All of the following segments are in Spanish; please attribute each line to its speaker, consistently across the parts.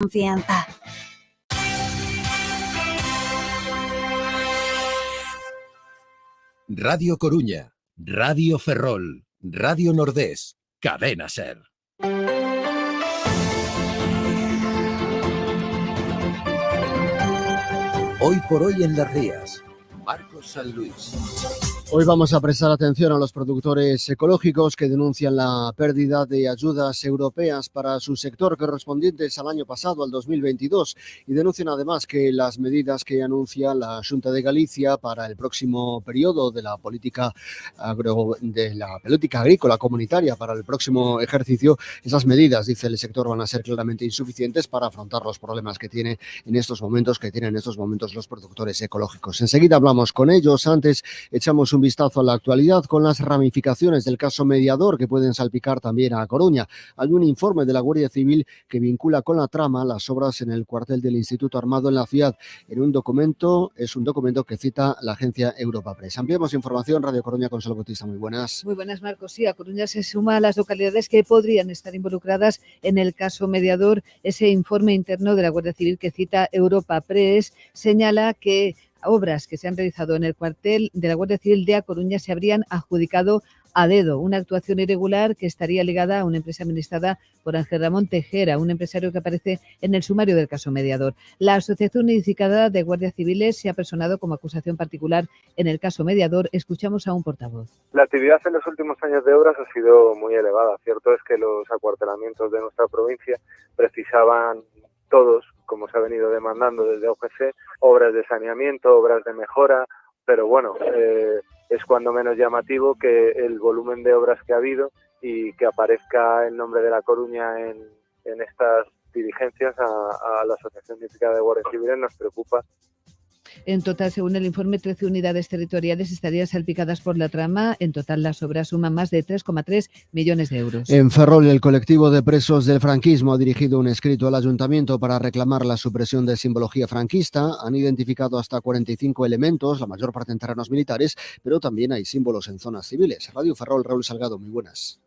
Speaker 1: confianza.
Speaker 2: Radio Coruña, Radio Ferrol, Radio Nordés, Cadena Ser. Hoy por hoy en Las Rías, Marcos San Luis.
Speaker 3: Hoy vamos a prestar atención a los productores ecológicos que denuncian la pérdida de ayudas europeas para su sector correspondientes al año pasado, al 2022, y denuncian además que las medidas que anuncia la Xunta de Galicia para el próximo periodo de la política agrícola comunitaria para el próximo ejercicio, esas medidas, dice el sector, van a ser claramente insuficientes para afrontar los problemas que tienen en estos momentos los productores ecológicos. Enseguida hablamos con ellos. Antes echamos un vistazo a la actualidad con las ramificaciones del caso Mediador que pueden salpicar también a Coruña. Hay un informe de la Guardia Civil que vincula con la trama las obras en el cuartel del Instituto Armado en la ciudad. Es un documento que cita la agencia Europa Press. Ampliamos información. Radio Coruña, Consuelo Bautista, muy buenas.
Speaker 4: Muy buenas, Marcos. Sí, a Coruña se suma a las localidades que podrían estar involucradas en el caso Mediador. Ese informe interno de la Guardia Civil que cita Europa Press señala que obras que se han realizado en el cuartel de la Guardia Civil de A Coruña se habrían adjudicado a dedo, una actuación irregular que estaría ligada a una empresa administrada por Ángel Ramón Tejera, un empresario que aparece en el sumario del caso Mediador. La Asociación Unificada de Guardias Civiles se ha personado como acusación particular en el caso Mediador. Escuchamos a un portavoz.
Speaker 5: La actividad en los últimos años de obras ha sido muy elevada. Cierto es que los acuartelamientos de nuestra provincia precisaban todos, como se ha venido demandando desde OGC, obras de saneamiento, obras de mejora, pero bueno, es cuando menos llamativo que el volumen de obras que ha habido y que aparezca el nombre de La Coruña en estas diligencias a la Asociación Unificada de Guardias Civiles nos preocupa.
Speaker 4: En total, según el informe, 13 unidades territoriales estarían salpicadas por la trama. En total, las obras suman más de 3,3 millones de euros.
Speaker 3: En Ferrol, el colectivo de presos del franquismo ha dirigido un escrito al ayuntamiento para reclamar la supresión de simbología franquista. Han identificado hasta 45 elementos, la mayor parte en terrenos militares, pero también hay símbolos en zonas civiles. Radio Ferrol, Raúl Salgado, muy buenas.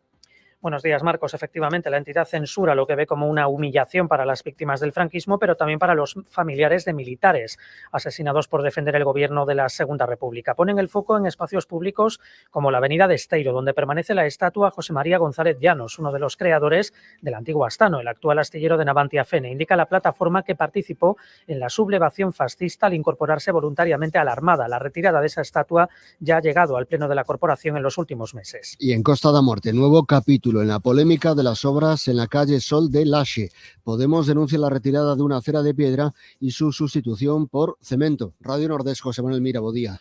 Speaker 6: Buenos días, Marcos. Efectivamente, la entidad censura lo que ve como una humillación para las víctimas del franquismo, pero también para los familiares de militares asesinados por defender el gobierno de la Segunda República. Ponen el foco en espacios públicos como la avenida de Esteiro, donde permanece la estatua José María González Llanos, uno de los creadores del antiguo Astano, el actual astillero de Navantia Fene. Indica la plataforma que participó en la sublevación fascista al incorporarse voluntariamente a la Armada. La retirada de esa estatua ya ha llegado al pleno de la corporación en los últimos meses.
Speaker 3: Y en Costa da Morte, nuevo capítulo en la polémica de las obras en la calle Sol de Laxe. Podemos denuncia la retirada de una acera de piedra y su sustitución por cemento. Radio Nordés, José Manuel Mira, bo día.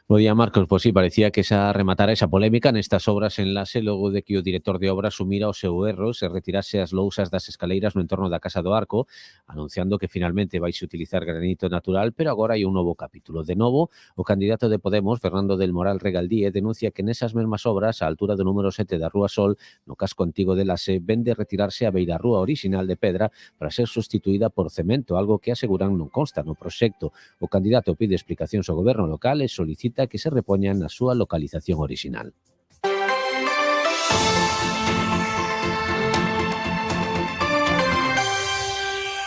Speaker 7: Bo día, Marcos. Pois sí, parecía que xa rematara esa polémica nestas obras en Laxe logo de que o director de obras asumira o seu erro e retirase as lousas das escaleiras no entorno da Casa do Arco, anunciando que finalmente vaise utilizar granito natural, pero agora hai un novo capítulo. De novo, o candidato de Podemos, Fernando del Moral Regaldíe, denuncia que nesas mesmas obras, a altura do número 7 da Rúa Sol, no casco antigo de Laxe, ven de retirarse a beirarrúa original de pedra para ser sustituída por cemento, algo que aseguran non consta no proxecto. O candidato pide explicacións ao goberno local e solicita que se repoñan na súa localización original.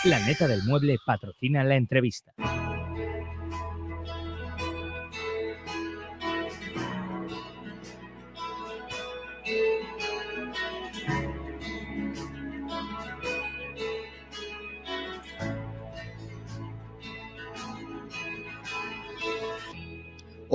Speaker 8: Planeta del Mueble patrocina la entrevista.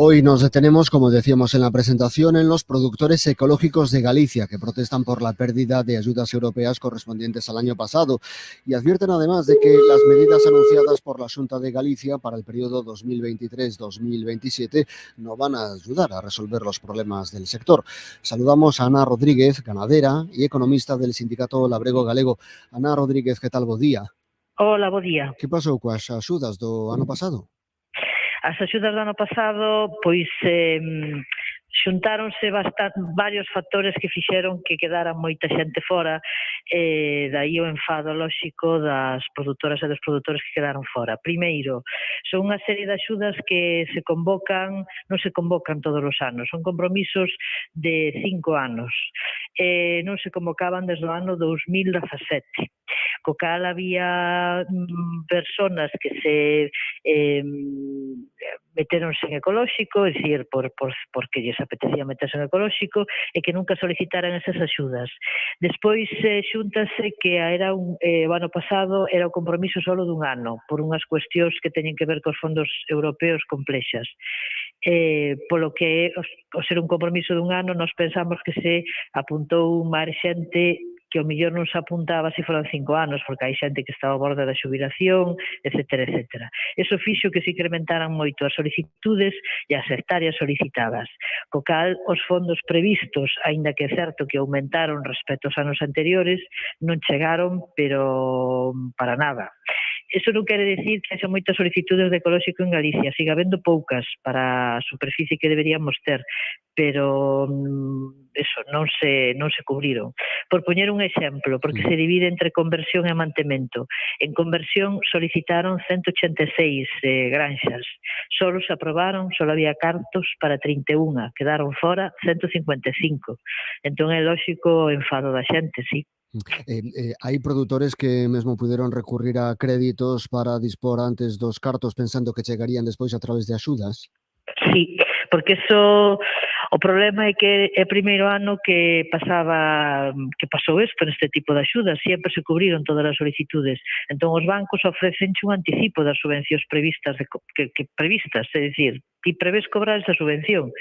Speaker 3: Hoy nos detenemos, como decíamos en la presentación, en los productores ecológicos de Galicia, que protestan por la pérdida de ayudas europeas correspondientes al año pasado y advierten además de que las medidas anunciadas por la Xunta de Galicia para el periodo 2023-2027 no van a ayudar a resolver los problemas del sector. Saludamos a Ana Rodríguez, ganadera y economista del Sindicato Labrego Galego. Ana Rodríguez, que tal, bo día?
Speaker 9: Hola, bo día.
Speaker 3: Que pasou coas axudas do ano pasado?
Speaker 9: As axudas do ano pasado, pois
Speaker 1: xuntáronse varios factores que fixeron que quedaran moita xente fora, daí o enfado lóxico das produtoras e dos produtores que quedaron fora. Primeiro, son unha serie de axudas que se convocan, non se convocan todos os anos, son compromisos de 5 anos, non se convocaban desde o ano 2017, co cal había personas que se meteronse en ecolóxico, é dicir, porque lles apetecía meterse en ecolóxico e que nunca solicitaran esas axudas. Despois xúntase que era o ano pasado era o compromiso solo dun ano, por unhas cuestións que teñen que ver cos fondos europeos complexas. Polo que, ao ser un compromiso dun ano, nos pensamos que se apuntou máis xente que ao mellor non se apuntaba se foran 5 anos, porque hai xente que está ao borde da xubilación, etcétera, etcétera. Eso fixo que se incrementaran moito as solicitudes e as hectáreas solicitadas, co cal os fondos previstos, aínda que é certo que aumentaron respecto aos anos anteriores, non chegaron, pero para nada. Eso non quere dicir que haxa moitas solicitudes de ecolóxico en Galicia, siga habendo poucas para a superficie que deberíamos ter, pero eso non se cubriron. Por poñer un exemplo, porque se divide entre conversión e mantemento. En conversión solicitaron 186 granxas, solo se aprobaron, solo había cartos para 31, quedaron fora 155. Entón é lóxico o enfado da xente, sí.
Speaker 3: Hai produtores que mesmo puderon recurrir a créditos para dispor antes dos cartos pensando que chegarían despois a través de axudas?
Speaker 1: Sí, porque eso, o problema é que é o primeiro ano que pasou isto neste tipo de axudas, sempre se cubriron todas as solicitudes. Entón os bancos ofrecenche un anticipo das subvencións previstas, é dicir, ti prevés cobrar esa subvención,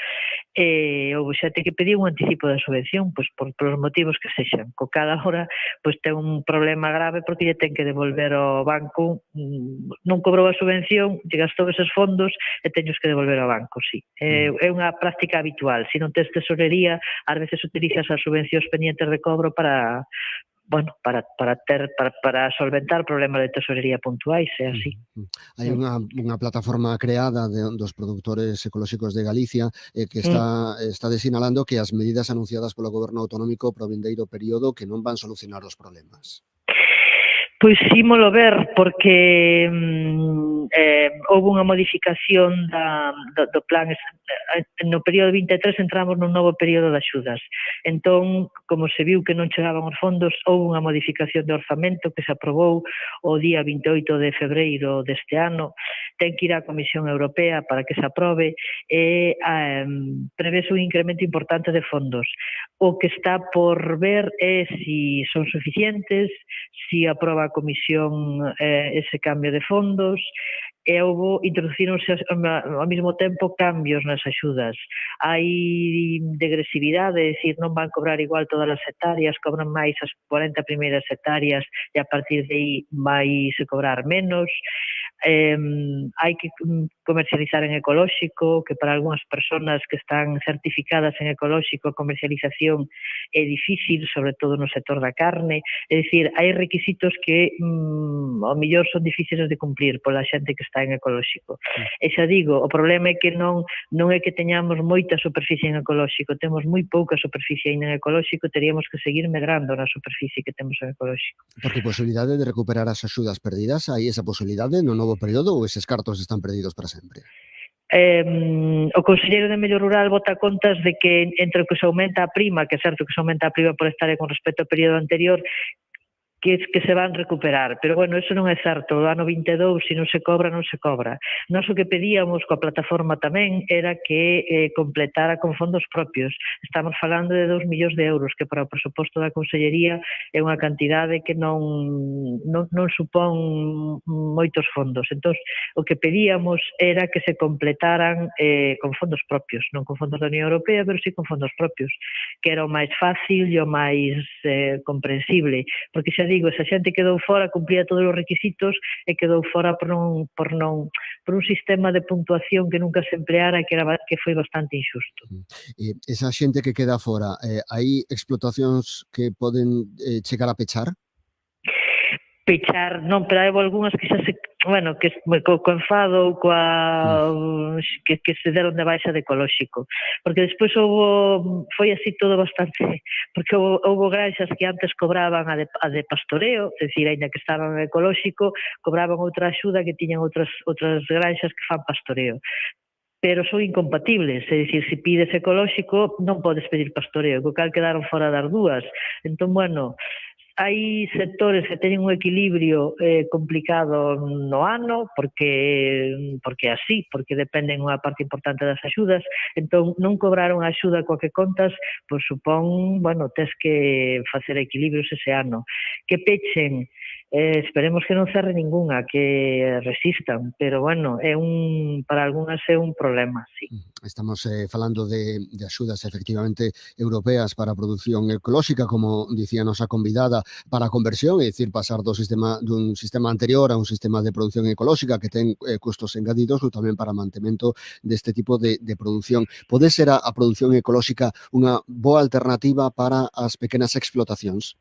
Speaker 1: ou xente que pediu un anticipo da subvención, pois polos motivos que sexan. Co cada hora pois ten un problema grave porque lle ten que devolver ao banco, non cobrou a subvención, lle gastou eses fondos e teños que devolver ao banco, sí. É unha práctica habitual. Se non tes tesorería, ás veces utilizas as subvencións pendientes de cobro para solventar problemas de tesorería puntuais, é así.
Speaker 3: Hai unha plataforma creada dos produtores ecolóxicos de Galicia que está desinalando que as medidas anunciadas polo goberno autonómico pro vindeiro período que non van solucionar os problemas.
Speaker 1: Pois ímolo ver, porque houve unha modificación do plan. No período 23 entramos nun novo período de axudas. Entón, como se viu que non chegaban os fondos, houve unha modificación de orzamento que se aprobou o día 28 de febreiro deste ano. Ten que ir á Comisión Europea para que se aprobe e prevese un incremento importante de fondos. O que está por ver é si son suficientes, si aproba a Comisión ese cambio de fondos, e introducíronse ao mesmo tempo cambios nas axudas. Hai degresividade, é dicir, non van cobrar igual todas as hectáreas, cobran máis as 40 primeiras hectáreas e a partir de aí vai se cobrar menos. Hai que comercializar en ecolóxico, que para algunhas persoas que están certificadas en ecolóxico a comercialización é difícil, sobre todo no sector da carne. É dicir, hai requisitos que ao mellor son difíciles de cumplir pola xente que está en ecolóxico. E xa digo, o problema é que non é que teñamos moita superficie en ecolóxico, temos moi pouca superficie en ecolóxico, teríamos que seguir medrando na superficie que temos en ecolóxico.
Speaker 3: Porque posibilidade de recuperar as axudas perdidas, hai esa posibilidade no novo período ou eses cartos están perdidos para sempre?
Speaker 1: O Conselleiro de Medio Rural bota contas de que entre o que se aumenta a prima, que é certo que se aumenta a prima por hectárea con respecto ao período anterior, que se van recuperar, pero bueno, eso non é certo. O ano 22, se non se cobra, non se cobra. Nós o que pedíamos coa plataforma tamén era que completara con fondos propios. Estamos falando de 2 millóns de euros, que para o presuposto da Consellería é unha cantidade que non supón moitos fondos. Entón, o que pedíamos era que se completaran con fondos propios, non con fondos da Unión Europea, pero sí con fondos propios, que era o máis fácil e o máis comprensible, porque xa digo, esa xente quedou fora, cumplía todos os requisitos e quedou fora por un sistema de puntuación que nunca se empleara e que foi bastante injusto.
Speaker 3: Esa xente que queda fora, hai explotacións que poden chegar a pechar?
Speaker 1: pechar, non, pero hai algunhas que xa se, bueno, que co enfado ou que se deron de baixa de ecolóxico, porque despois foi así todo bastante, porque houve granxas que antes cobraban a de pastoreo, é dicir, aínda que estaban en ecolóxico, cobraban outra axuda que tiñan outras granxas que fan pastoreo, pero son incompatibles, é dicir, se pides ecolóxico non podes pedir pastoreo, co cal quedaron fora das dúas. Entón, bueno, hai sectores que teñen un equilibrio complicado no ano porque así, porque dependen unha parte importante das axudas, entón non cobrar unha axuda coa que contas, pois supón, bueno, tes que facer equilibrios ese ano. Que pechen, esperemos que non cerre ningunha, que resistan, pero bueno, para algunhas é un problema, sí.
Speaker 3: Estamos falando de axudas efectivamente europeas para a produción ecolóxica, como dicía nosa convidada, para a conversión, é dicir, pasar dun sistema anterior a un sistema de produción ecolóxica que ten custos engadidos, ou tamén para mantemento deste tipo de produción. Pode ser a produción ecolóxica unha boa alternativa para as pequenas explotacións?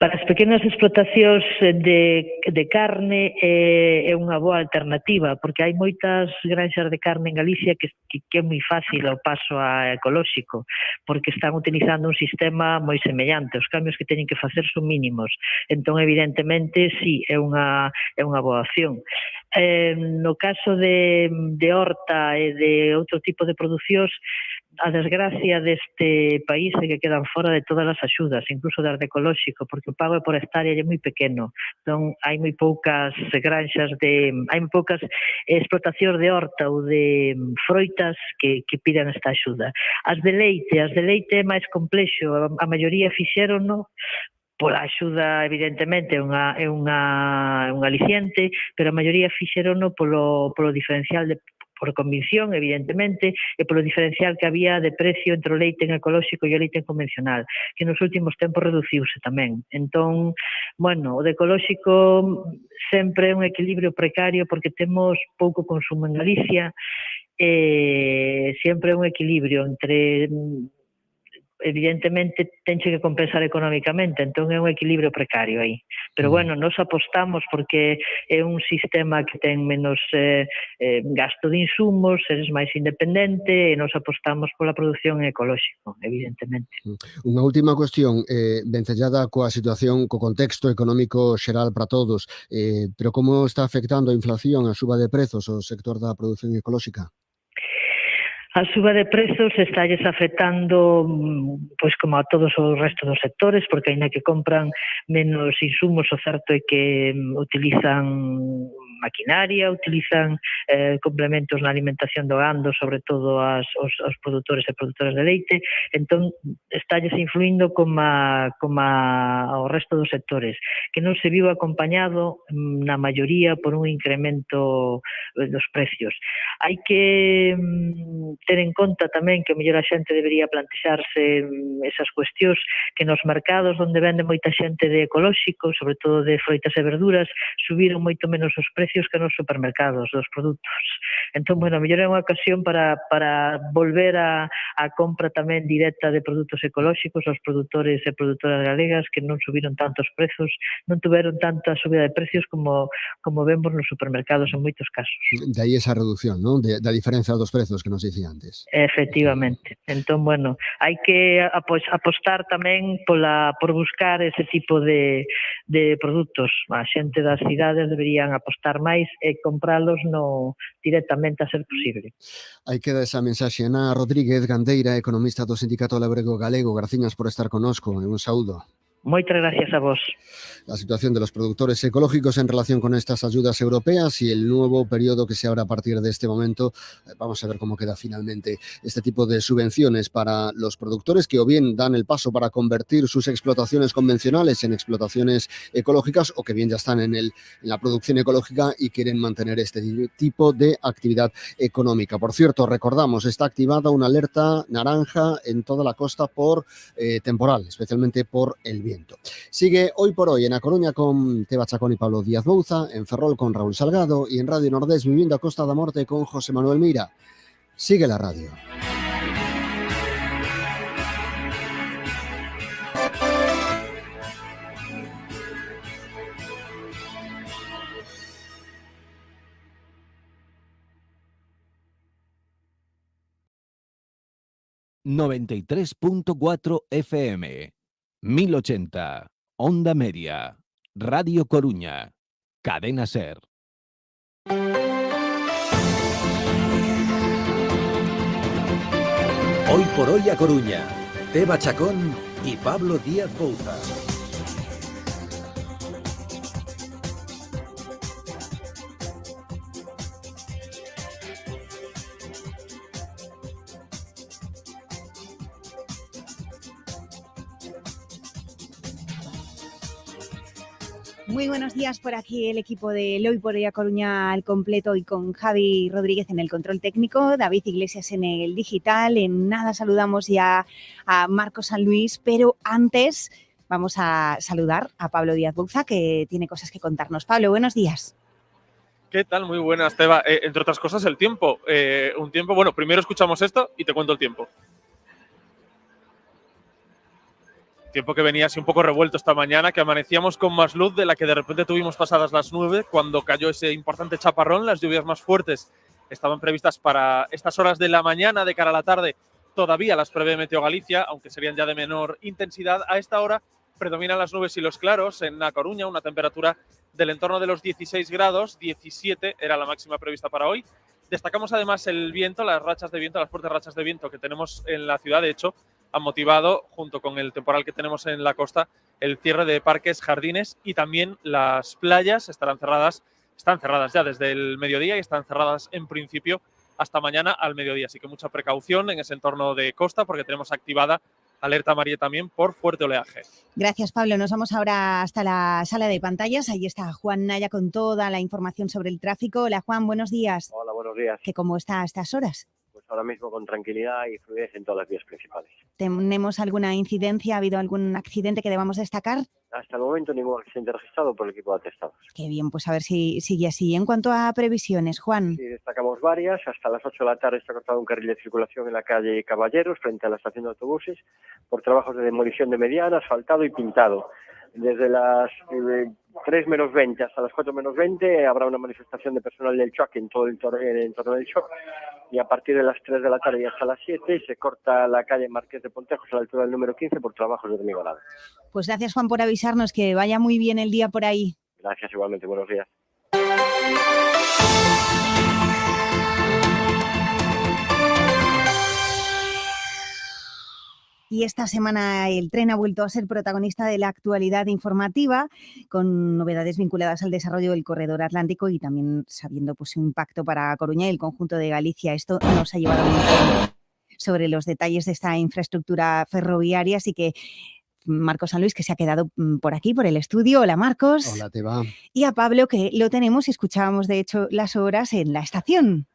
Speaker 1: Para as pequenas explotacións de carne é unha boa alternativa, porque hai moitas granxas de carne en Galicia que é moi fácil o paso a ecolóxico, porque están utilizando un sistema moi semellante, os cambios que teñen que facer son mínimos. Entón, evidentemente, sí, é unha boa opción. No caso de horta e de outro tipo de producións, a desgracia deste país é que quedan fora de todas as axudas, incluso das de ecolóxico, porque o pago por hectárea é moi pequeno. Entón, hai moi poucas granxas hai moi poucas explotacións de horta ou de froitas que pidan esta axuda. As de leite é máis complexo, a maioría fixérono pola axuda, evidentemente, é un aliciente, pero a maioría fixérono polo diferencial por convicción, evidentemente, e polo diferencial que había de precio entre o leite en ecolóxico e o leite en convencional, que nos últimos tempos reduciuse tamén. Entón, bueno, o de ecolóxico sempre é un equilibrio precario porque temos pouco consumo en Galicia, sempre é un equilibrio entre, evidentemente, tenche que compensar económicamente, entón é un equilibrio precario aí. Pero, bueno, nos apostamos porque é un sistema que ten menos gasto de insumos, eres máis independente, e nos apostamos pola produción ecolóxico, evidentemente.
Speaker 3: Unha última cuestión, vencellada coa situación, co contexto económico xeral para todos, pero como está afectando a inflación, a suba de prezos ao sector da produción ecolóxica?
Speaker 1: A suba de prezos estalles afectando pois como a todos os restos dos sectores, porque aínda que compran menos insumos, o certo é que utilizan maquinaria, utilizan complementos na alimentación do gando, sobre todo os produtores e produtoras de leite, entón estalles influindo como ao resto dos sectores, que non se viu acompañado na maioría por un incremento dos precios. Hai que ter en conta tamén que o mellor a xente debería plantexarse esas cuestións, que nos mercados onde vende moita xente de ecolóxico, sobre todo de froitas e verduras, subiron moito menos os precios que nos supermercados dos produtos. Entón, bueno, a mellor é unha ocasión para volver a compra tamén directa de produtos ecolóxicos aos produtores e produtoras galegas que non subiron tantos prezos, non tuveron tanta subida de precios como vemos nos supermercados en moitos casos.
Speaker 3: De aí esa reducción, non? Da diferencia dos prezos que nos dicía antes.
Speaker 1: Efectivamente. Entón, bueno, hai que apostar tamén por buscar ese tipo de produtos. A xente das cidades deberían apostar máis e compralos directamente a ser posible.
Speaker 3: Aí queda esa mensaxe. Ana Rodríguez Gandeira, economista do Sindicato Labrego Galego, graciñas por estar connosco e un saúdo.
Speaker 1: Moitas gracias a vos.
Speaker 3: La situación de los productores ecológicos en relación con estas ayudas europeas y el nuevo periodo que se abre a partir de este momento. Vamos a ver cómo queda finalmente este tipo de subvenciones para los productores que o bien dan el paso para convertir sus explotaciones convencionales en explotaciones ecológicas o que bien ya están en la producción ecológica y quieren mantener este tipo de actividad económica. Por cierto, recordamos, está activada una alerta naranja en toda la costa por temporal, especialmente por el viento. Sigue Hoy por Hoy en A Coruña con Teba Chacón y Pablo Díaz Bouza, en Ferrol con Raúl Salgado y en Radio Nordés Viviendo a Costa da Morte con José Manuel Mira. Sigue la radio.
Speaker 2: 93.4 FM, 1080, Onda Media, Radio Coruña, Cadena Ser. Hoy por hoy a Coruña, Teba Chacón y Pablo Díaz Bouza.
Speaker 9: Muy buenos días, por aquí el equipo de Hoy por Hoy a Coruña al completo y con Javi Rodríguez en el control técnico, David Iglesias en el digital. En nada saludamos ya a Marcos San Luis, pero antes vamos a saludar a Pablo Díaz Bouza, que tiene cosas que contarnos. Pablo, buenos días.
Speaker 10: ¿Qué tal? Muy buenas, Teba. Entre otras cosas, el tiempo. Un tiempo, bueno, primero escuchamos esto y te cuento el tiempo. Tiempo que venía así un poco revuelto esta mañana, que amanecíamos con más luz de la que de repente tuvimos pasadas las 9, cuando cayó ese importante chaparrón. Las lluvias más fuertes estaban previstas para estas horas de la mañana, de cara a la tarde. Todavía las prevé Meteo Galicia, aunque serían ya de menor intensidad. A esta hora predominan las nubes y los claros. En A Coruña, una temperatura del entorno de los 16 grados, 17 era la máxima prevista para hoy. Destacamos además el viento, las rachas de viento, las fuertes rachas de viento que tenemos en la ciudad. De hecho, han motivado, junto con el temporal que tenemos en la costa, el cierre de parques, jardines y también las playas están cerradas ya desde el mediodía y están cerradas en principio hasta mañana al mediodía. Así que mucha precaución en ese entorno de costa porque tenemos activada alerta amarilla también por fuerte oleaje.
Speaker 9: Gracias, Pablo. Nos vamos ahora hasta la sala de pantallas. Ahí está Juan Naya con toda la información sobre el tráfico. Hola, Juan, buenos días.
Speaker 11: Hola, buenos días.
Speaker 9: ¿Cómo está a estas horas?
Speaker 11: Pues ahora mismo con tranquilidad y fluidez en todas las vías principales.
Speaker 9: ¿Tenemos alguna incidencia? ¿Ha habido algún accidente que debamos destacar?
Speaker 11: Hasta el momento ningún accidente registrado por el equipo de atestados.
Speaker 9: Qué bien, pues a ver si sigue así. En cuanto a previsiones, Juan.
Speaker 11: Sí, destacamos varias. Hasta las 8 de la tarde está cortado un carril de circulación en la calle Caballeros, frente a la estación de autobuses, por trabajos de demolición de mediana, asfaltado y pintado. Desde las 3 menos 20 hasta las 4 menos 20 habrá una manifestación de personal del CHOC en todo el entorno del CHOC, y a partir de las 3 de la tarde y hasta las 7 se corta la calle Marqués de Pontejos a la altura del número 15 por trabajos de hormigonado.
Speaker 9: Pues gracias, Juan, por avisarnos. Que vaya muy bien el día por ahí.
Speaker 11: Gracias, igualmente. Buenos días.
Speaker 9: Y esta semana el tren ha vuelto a ser protagonista de la actualidad informativa, con novedades vinculadas al desarrollo del corredor atlántico y también sabiendo pues, su impacto para Coruña y el conjunto de Galicia. Esto nos ha llevado a hablar sobre los detalles de esta infraestructura ferroviaria, así que Marcos San Luis, que se ha quedado por aquí, por el estudio. Hola, Marcos.
Speaker 3: Hola, Teba.
Speaker 9: Y a Pablo, que lo tenemos y escuchábamos, de hecho, las horas en la estación.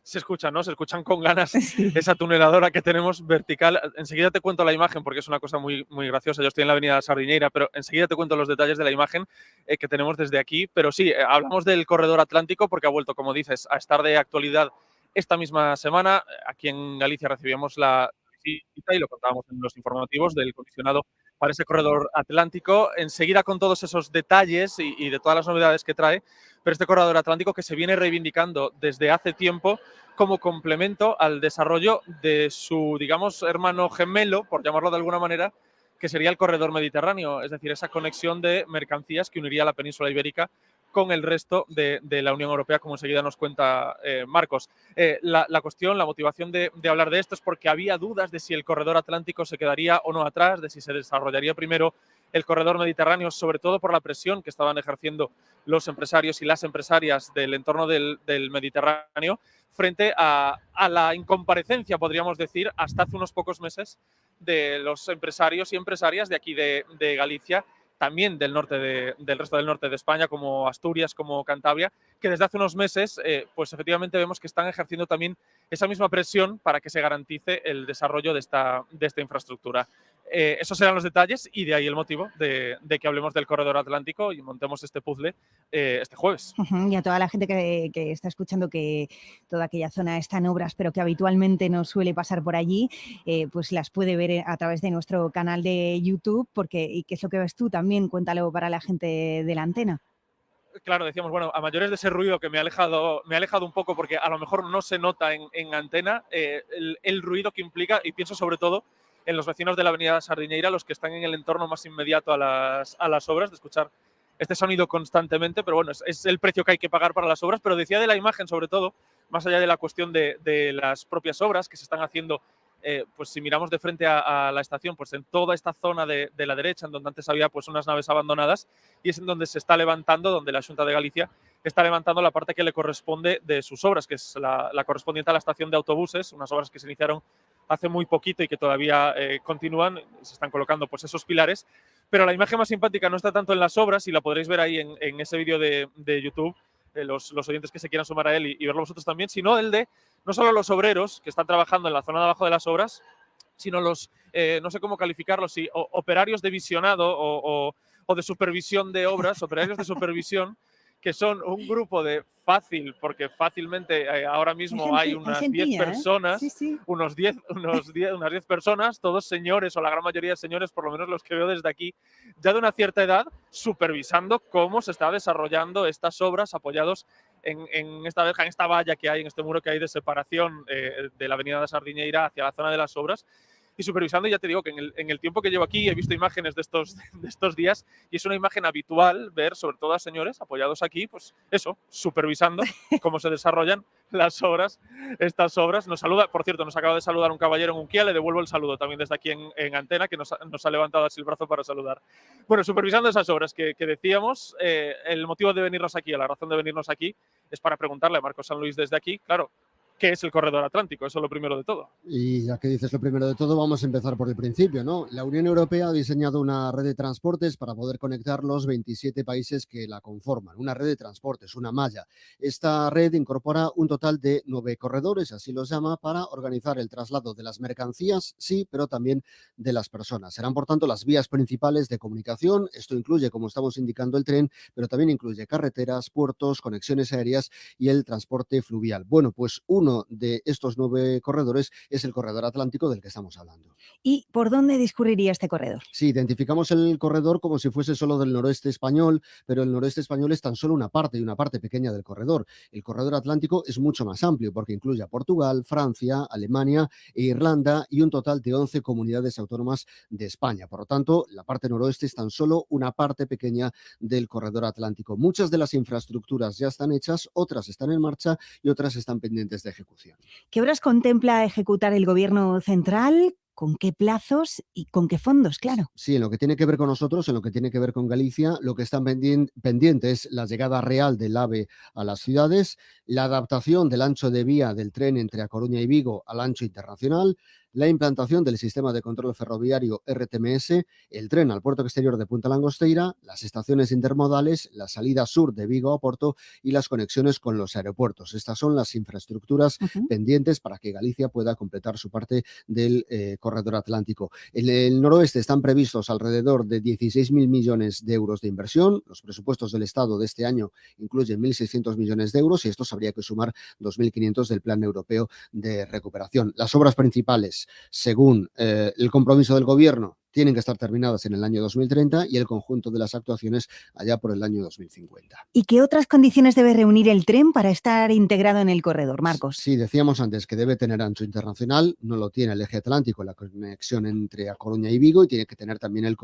Speaker 10: Se escuchan, ¿no? Se escuchan con ganas esa tuneladora que tenemos vertical. Enseguida te cuento la imagen porque es una cosa muy, muy graciosa. Yo estoy en la avenida Sardiñeira, pero enseguida te cuento los detalles de la imagen que tenemos desde aquí. Pero sí, hablamos del corredor atlántico porque ha vuelto, como dices, a estar de actualidad esta misma semana. Aquí en Galicia recibíamos la visita y lo contábamos en los informativos del comisionado para ese corredor atlántico. Enseguida con todos esos detalles y de todas las novedades que trae, pero este corredor atlántico que se viene reivindicando desde hace tiempo como complemento al desarrollo de su, digamos, hermano gemelo, por llamarlo de alguna manera, que sería el corredor mediterráneo, es decir, esa conexión de mercancías que uniría la península ibérica con el resto de la Unión Europea, como enseguida nos cuenta Marcos. La cuestión, la motivación de hablar de esto es porque había dudas de si el corredor atlántico se quedaría o no atrás, de si se desarrollaría primero el corredor mediterráneo, sobre todo por la presión que estaban ejerciendo los empresarios y las empresarias del entorno del Mediterráneo frente a la incomparecencia, podríamos decir, hasta hace unos pocos meses de los empresarios y empresarias de aquí de Galicia, también del resto del norte de España, como Asturias, como Cantabria, que desde hace unos meses, pues efectivamente vemos que están ejerciendo también esa misma presión para que se garantice el desarrollo de esta infraestructura. Esos serán los detalles y de ahí el motivo de que hablemos del corredor atlántico y montemos este puzzle este jueves.
Speaker 9: Y a toda la gente que está escuchando que toda aquella zona está en obras, pero que habitualmente no suele pasar por allí, pues las puede ver a través de nuestro canal de YouTube, porque ¿y qué es lo que ves tú también? Cuéntalo para la gente de la antena.
Speaker 10: claro, decíamos, bueno, a mayores de ese ruido que me ha alejado un poco porque a lo mejor no se nota en antena el ruido que implica, y pienso sobre todo en los vecinos de la avenida Sardiñeira, los que están en el entorno más inmediato a las obras, de escuchar este sonido constantemente, pero bueno, es el precio que hay que pagar para las obras. Pero decía de la imagen, sobre todo, más allá de la cuestión de las propias obras que se están haciendo, pues si miramos de frente a la estación, pues en toda esta zona de la derecha, en donde antes había pues unas naves abandonadas, y es en donde se está levantando, donde la Xunta de Galicia está levantando la parte que le corresponde de sus obras, que es la correspondiente a la estación de autobuses, unas obras que se iniciaron hace muy poquito y que todavía continúan, se están colocando pues esos pilares. Pero la imagen más simpática no está tanto en las obras, y la podréis ver ahí en ese vídeo de YouTube, los oyentes que se quieran sumar a él y verlo vosotros también, sino el de no solo los obreros que están trabajando en la zona de abajo de las obras, sino los, no sé cómo calificarlos, si operarios de visionado o de supervisión de obras, operarios de supervisión, que son un grupo de porque fácilmente ahora mismo hay unas 10 personas,
Speaker 9: Sí, sí.
Speaker 10: unas 10 personas, todos señores, o la gran mayoría de señores, por lo menos los que veo desde aquí, ya de una cierta edad, supervisando cómo se está desarrollando estas obras, apoyados en esta valla que hay, en este muro que hay de separación de la avenida de Sardiñeira hacia la zona de las obras, y supervisando. Ya te digo que en el tiempo que llevo aquí he visto imágenes de estos días, y es una imagen habitual ver, sobre todo a señores apoyados aquí, pues eso, supervisando cómo se desarrollan las obras, estas obras. Nos saluda, por cierto, nos acaba de saludar un caballero en un Kia, le devuelvo el saludo también desde aquí en antena, que nos ha levantado así el brazo para saludar. Bueno, supervisando esas obras que decíamos, el motivo de venirnos aquí, la razón de venirnos aquí, es para preguntarle a Marcos San Luis desde aquí, claro, ¿qué es el corredor atlántico? Eso es lo primero de todo.
Speaker 3: Y ya que dices lo primero de todo, vamos a empezar por el principio, ¿no? La Unión Europea ha diseñado una red de transportes para poder conectar los 27 países que la conforman. Una red de transportes, una malla. Esta red incorpora un total de 9 corredores, así los llama, para organizar el traslado de las mercancías, sí, pero también de las personas. Serán, por tanto, las vías principales de comunicación. Esto incluye, como estamos indicando, el tren, pero también incluye carreteras, puertos, conexiones aéreas y el transporte fluvial. Bueno, pues uno de estos 9 corredores es el corredor atlántico del que estamos hablando.
Speaker 9: ¿Y por dónde discurriría este corredor?
Speaker 3: Sí, identificamos el corredor como si fuese solo del noroeste español, pero el noroeste español es tan solo una parte y una parte pequeña del corredor. El corredor atlántico es mucho más amplio porque incluye a Portugal, Francia, Alemania e Irlanda y un total de 11 comunidades autónomas de España. Por lo tanto, la parte noroeste es tan solo una parte pequeña del corredor atlántico. Muchas de las infraestructuras ya están hechas, otras están en marcha y otras están pendientes de ejecución.
Speaker 9: ¿Qué obras contempla ejecutar el Gobierno central? ¿Con qué plazos y con qué fondos? Claro.
Speaker 3: Sí, en lo que tiene que ver con nosotros, en lo que tiene que ver con Galicia, lo que están pendiente es la llegada real del AVE a las ciudades, la adaptación del ancho de vía del tren entre A Coruña y Vigo al ancho internacional, la implantación del sistema de control ferroviario RTMS, el tren al puerto exterior de Punta Langosteira, las estaciones intermodales, la salida sur de Vigo a Porto y las conexiones con los aeropuertos. Estas son las infraestructuras pendientes para que Galicia pueda completar su parte del corredor atlántico. En el noroeste están previstos alrededor de 16.000 millones de euros de inversión. Los presupuestos del Estado de este año incluyen 1.600 millones de euros y estos habría que sumar 2.500 del Plan Europeo de Recuperación. Las obras principales, según el compromiso del Gobierno, tienen que estar terminadas en el año 2030 y el conjunto de las actuaciones allá por el año 2050.
Speaker 9: ¿Y qué otras condiciones debe reunir el tren para estar integrado en el corredor, Marcos?
Speaker 3: Sí, decíamos antes que debe tener ancho internacional, no lo tiene el eje atlántico, la conexión entre A Coruña y Vigo, y tiene que tener también el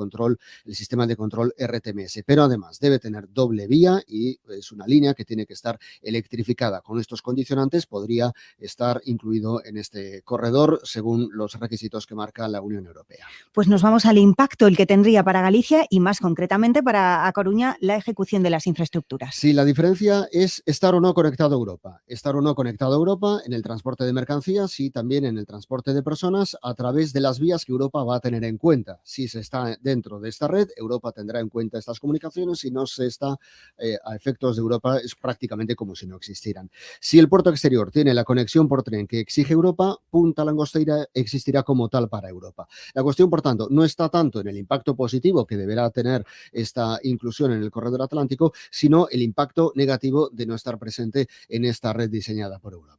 Speaker 3: sistema de control RTMS, pero además debe tener doble vía y es una línea que tiene que estar electrificada. Con estos condicionantes podría estar incluido en este corredor según los requisitos que marca la Unión Europea.
Speaker 9: Pues nos vamos al impacto el que tendría para Galicia y más concretamente para A Coruña la ejecución de las infraestructuras.
Speaker 3: Sí, la diferencia es estar o no conectado a Europa. Estar o no conectado a Europa en el transporte de mercancías y también en el transporte de personas a través de las vías que Europa va a tener en cuenta. Si se está dentro de esta red, Europa tendrá en cuenta estas comunicaciones. Si no se está a efectos de Europa, es prácticamente como si no existieran. Si el puerto exterior tiene la conexión por tren que exige Europa, Punta Langosteira existirá como tal para Europa. La cuestión, por tanto, no está tanto en el impacto positivo que deberá tener esta inclusión en el corredor atlántico, sino el impacto negativo de no estar presente en esta red diseñada por Europa.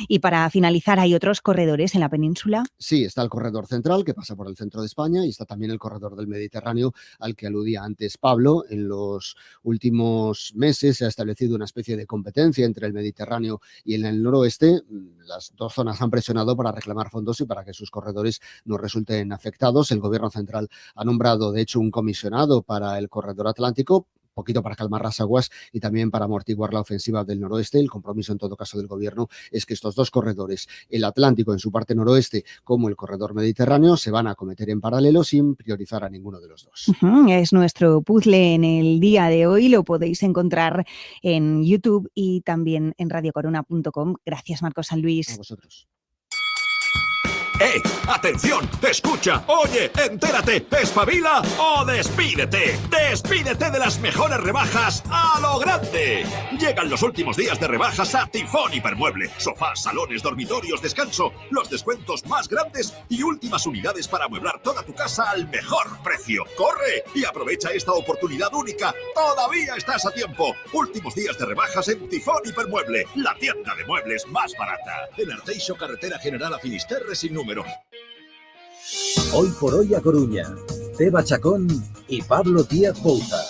Speaker 9: Y para finalizar, ¿hay otros corredores en la península?
Speaker 3: Sí, está el corredor central que pasa por el centro de España y está también el corredor del Mediterráneo al que aludía antes Pablo. En los últimos meses se ha establecido una especie de competencia entre el Mediterráneo y el noroeste. Las dos zonas han presionado para reclamar fondos y para que sus corredores no resulten afectados. El Gobierno central ha nombrado, de hecho, un comisionado para el corredor atlántico, poquito para calmar las aguas y también para amortiguar la ofensiva del noroeste. El compromiso en todo caso del gobierno es que estos dos corredores, el Atlántico en su parte noroeste como el corredor mediterráneo, se van a acometer en paralelo sin priorizar a ninguno de los dos.
Speaker 9: Es nuestro puzzle en el día de hoy, lo podéis encontrar en YouTube y también en radiocorona.com. Gracias, Marcos San Luis.
Speaker 3: A vosotros.
Speaker 2: ¡Eh! ¡Atención! ¡Escucha! ¡Oye! ¡Entérate! ¡Espabila o despídete! ¡Despídete de las mejores rebajas a lo grande! Llegan los últimos días de rebajas a Tifón Hipermueble. Sofás, salones, dormitorios, descanso, los descuentos más grandes y últimas unidades para amueblar toda tu casa al mejor precio. ¡Corre! Y aprovecha esta oportunidad única. ¡Todavía estás a tiempo! Últimos días de rebajas en Tifón Hipermueble, la tienda de muebles más barata. En Arteixo, carretera General a Finisterre sin número.
Speaker 12: Hoy por hoy a Coruña, Teba Chacón y Pablo Díaz Bouza.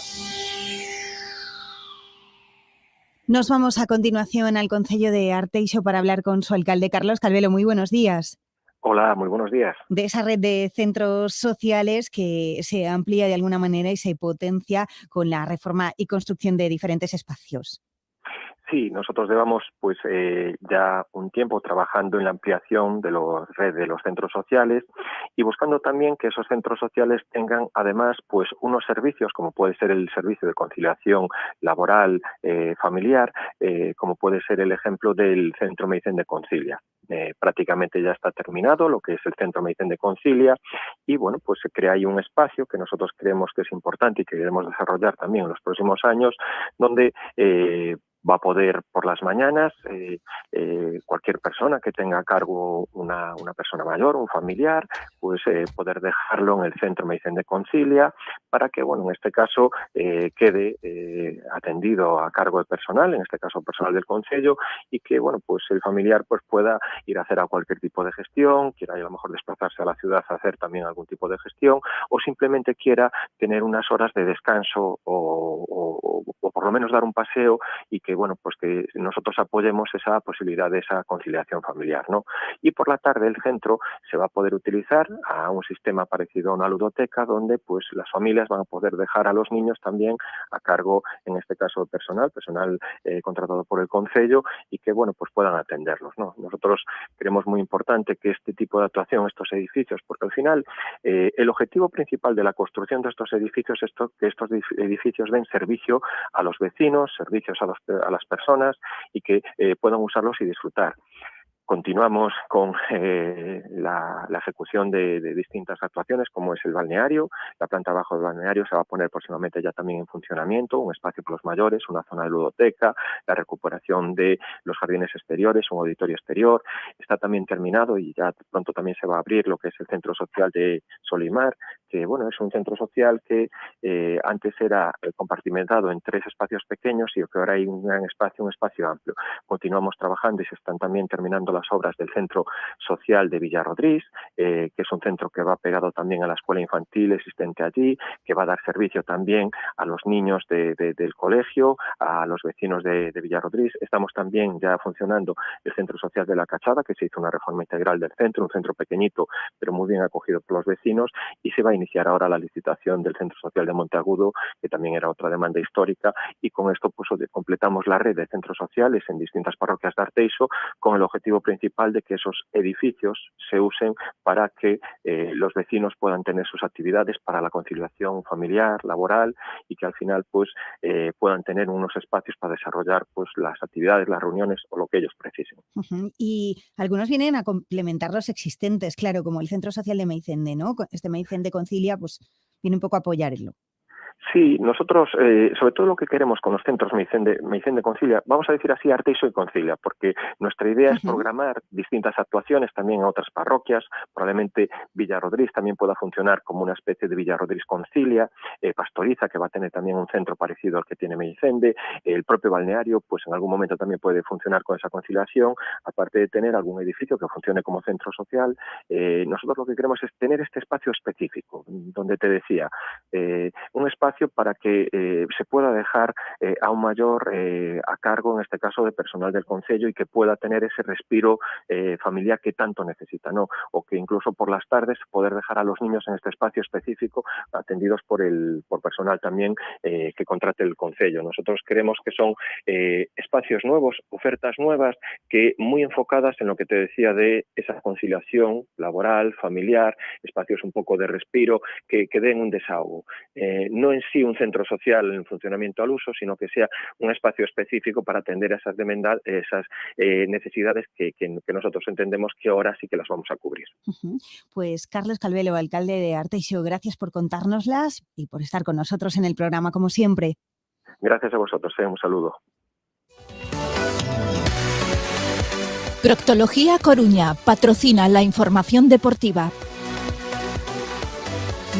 Speaker 9: Nos vamos a continuación al concello de Arteixo para hablar con su alcalde, Carlos Calvelo. Muy buenos días.
Speaker 13: Hola, muy buenos días.
Speaker 9: De esa red de centros sociales que se amplía de alguna manera y se potencia con la reforma y construcción de diferentes espacios.
Speaker 13: Sí, nosotros llevamos ya un tiempo trabajando en la ampliación de la red de los centros sociales y buscando también que esos centros sociales tengan además unos servicios como puede ser el servicio de conciliación laboral familiar, como puede ser el ejemplo del Centro Meicén de Concilia. Prácticamente ya está terminado lo que es el Centro Meicén de Concilia y se crea ahí un espacio que nosotros creemos que es importante y que queremos desarrollar también en los próximos años, donde va a poder por las mañanas cualquier persona que tenga a cargo una persona mayor, un familiar, poder dejarlo en el Centro Meicén de Concilia para que, en este caso quede atendido a cargo de personal, en este caso personal del concello, y que, el familiar pueda ir a hacer a cualquier tipo de gestión, quiera a lo mejor desplazarse a la ciudad a hacer también algún tipo de gestión, o simplemente quiera tener unas horas de descanso o por lo menos dar un paseo y que que nosotros apoyemos esa posibilidad de esa conciliación familiar, ¿no? Y por la tarde el centro se va a poder utilizar a un sistema parecido a una ludoteca donde las familias van a poder dejar a los niños también a cargo, en este caso personal contratado por el concello y que puedan atenderlos, ¿no? Nosotros creemos muy importante que este tipo de actuación, estos edificios, porque al final el objetivo principal de la construcción de estos edificios es que estos edificios den servicio a los vecinos, servicios a las personas y que puedan usarlos y disfrutar. Continuamos con la ejecución de distintas actuaciones, como es el balneario. La planta bajo del balneario se va a poner próximamente ya también en funcionamiento, un espacio para los mayores, una zona de ludoteca, la recuperación de los jardines exteriores, un auditorio exterior. Está también terminado y ya pronto también se va a abrir lo que es el centro social de Solimar, que es un centro social que antes era compartimentado en 3 espacios pequeños y que ahora hay un gran espacio, un espacio amplio. Continuamos trabajando y se están también terminando las obras del centro social de Villarrodriz, que es un centro que va pegado también a la escuela infantil existente allí, que va a dar servicio también a los niños del colegio, a los vecinos de Villarrodriz. Estamos también ya funcionando el centro social de La Cachada, que se hizo una reforma integral del centro, un centro pequeñito pero muy bien acogido por los vecinos, y se va a iniciar ahora la licitación del centro social de Monteagudo, que también era otra demanda histórica, y con esto completamos la red de centros sociales en distintas parroquias de Arteixo con el objetivo principal de que esos edificios se usen para que los vecinos puedan tener sus actividades para la conciliación familiar, laboral y que al final puedan tener unos espacios para desarrollar las actividades, las reuniones o lo que ellos precisen.
Speaker 9: Y algunos vienen a complementar los existentes, claro, como el Centro Social de Meicende, ¿no? Este Meicén de Concilia viene un poco a apoyarlo.
Speaker 13: Sí, nosotros, sobre todo lo que queremos con los centros Meicende Concilia, vamos a decir así, Arteixo y Concilia, porque nuestra idea es programar distintas actuaciones también a otras parroquias. Probablemente Villarodriz también pueda funcionar como una especie de Villarodriz Concilia, Pastoriza, que va a tener también un centro parecido al que tiene Meicende, el propio balneario, pues en algún momento también puede funcionar con esa conciliación, aparte de tener algún edificio que funcione como centro social. Nosotros lo que queremos es tener este espacio específico, donde te decía, un espacio para que se pueda dejar a un mayor a cargo, en este caso, de personal del concello, y que pueda tener ese respiro familiar que tanto necesita, ¿no? O que incluso por las tardes poder dejar a los niños en este espacio específico, atendidos por personal también que contrate el concello. Nosotros creemos que son espacios nuevos, ofertas nuevas, que muy enfocadas en lo que te decía de esa conciliación laboral, familiar, espacios un poco de respiro, que den un desahogo. No en sí un centro social en funcionamiento al uso, sino que sea un espacio específico para atender a esas necesidades que nosotros entendemos que ahora sí que las vamos a cubrir.
Speaker 9: Pues Carlos Calvelo, alcalde de Arteixo, gracias por contárnoslas y por estar con nosotros en el programa, como siempre.
Speaker 13: Gracias a vosotros, un saludo.
Speaker 14: Proctología Coruña patrocina la información deportiva.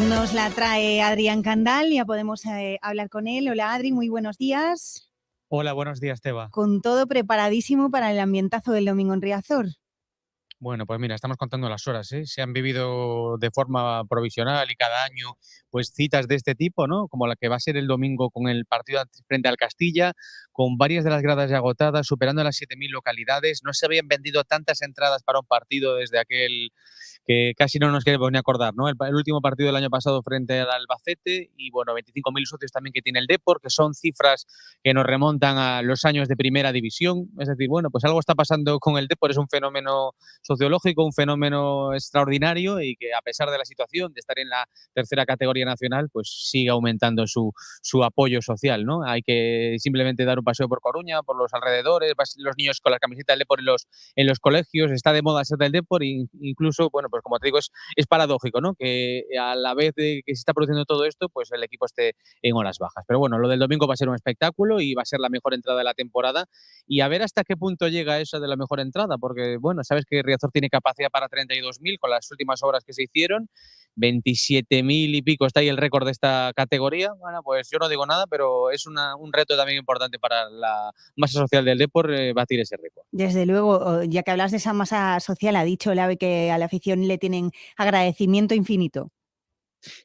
Speaker 9: Nos la trae Adrián Candal, ya podemos hablar con él. Hola Adri, muy buenos días.
Speaker 15: Hola, buenos días, Teba.
Speaker 9: Con todo preparadísimo para el ambientazo del domingo en Riazor.
Speaker 15: Bueno, pues mira, estamos contando las horas, ¿eh? Se han vivido de forma provisional y cada año pues citas de este tipo, ¿no? Como la que va a ser el domingo con el partido frente al Castilla, con varias de las gradas ya agotadas, superando las 7.000 localidades. No se habían vendido tantas entradas para un partido desde aquel que casi no nos queremos ni acordar, ¿no? El último partido del año pasado frente al Albacete y, bueno, 25.000 socios también que tiene el Depor, que son cifras que nos remontan a los años de primera división. Es decir, bueno, pues algo está pasando con el Depor, es un fenómeno sociológico, un fenómeno extraordinario y que a pesar de la situación de estar en la tercera categoría nacional, pues sigue aumentando su apoyo social, ¿no? Hay que simplemente dar un paseo por Coruña, por los alrededores, los niños con la camiseta del Depor en los colegios, está de moda ser del Depor e incluso, bueno, pues como te digo, es paradójico, ¿no? Que a la vez de que se está produciendo todo esto, pues el equipo esté en horas bajas. Pero bueno, lo del domingo va a ser un espectáculo y va a ser la mejor entrada de la temporada y a ver hasta qué punto llega esa de la mejor entrada, porque, bueno, sabes que Riazor tiene capacidad para 32.000 con las últimas obras que se hicieron, 27.000 y pico está ahí el récord de esta categoría. Bueno, pues yo no digo nada, pero es un reto también importante para la masa social del Depor batir ese récord.
Speaker 9: Desde luego, ya que hablas de esa masa social, ha dicho el AVE que a la afición le tienen agradecimiento infinito.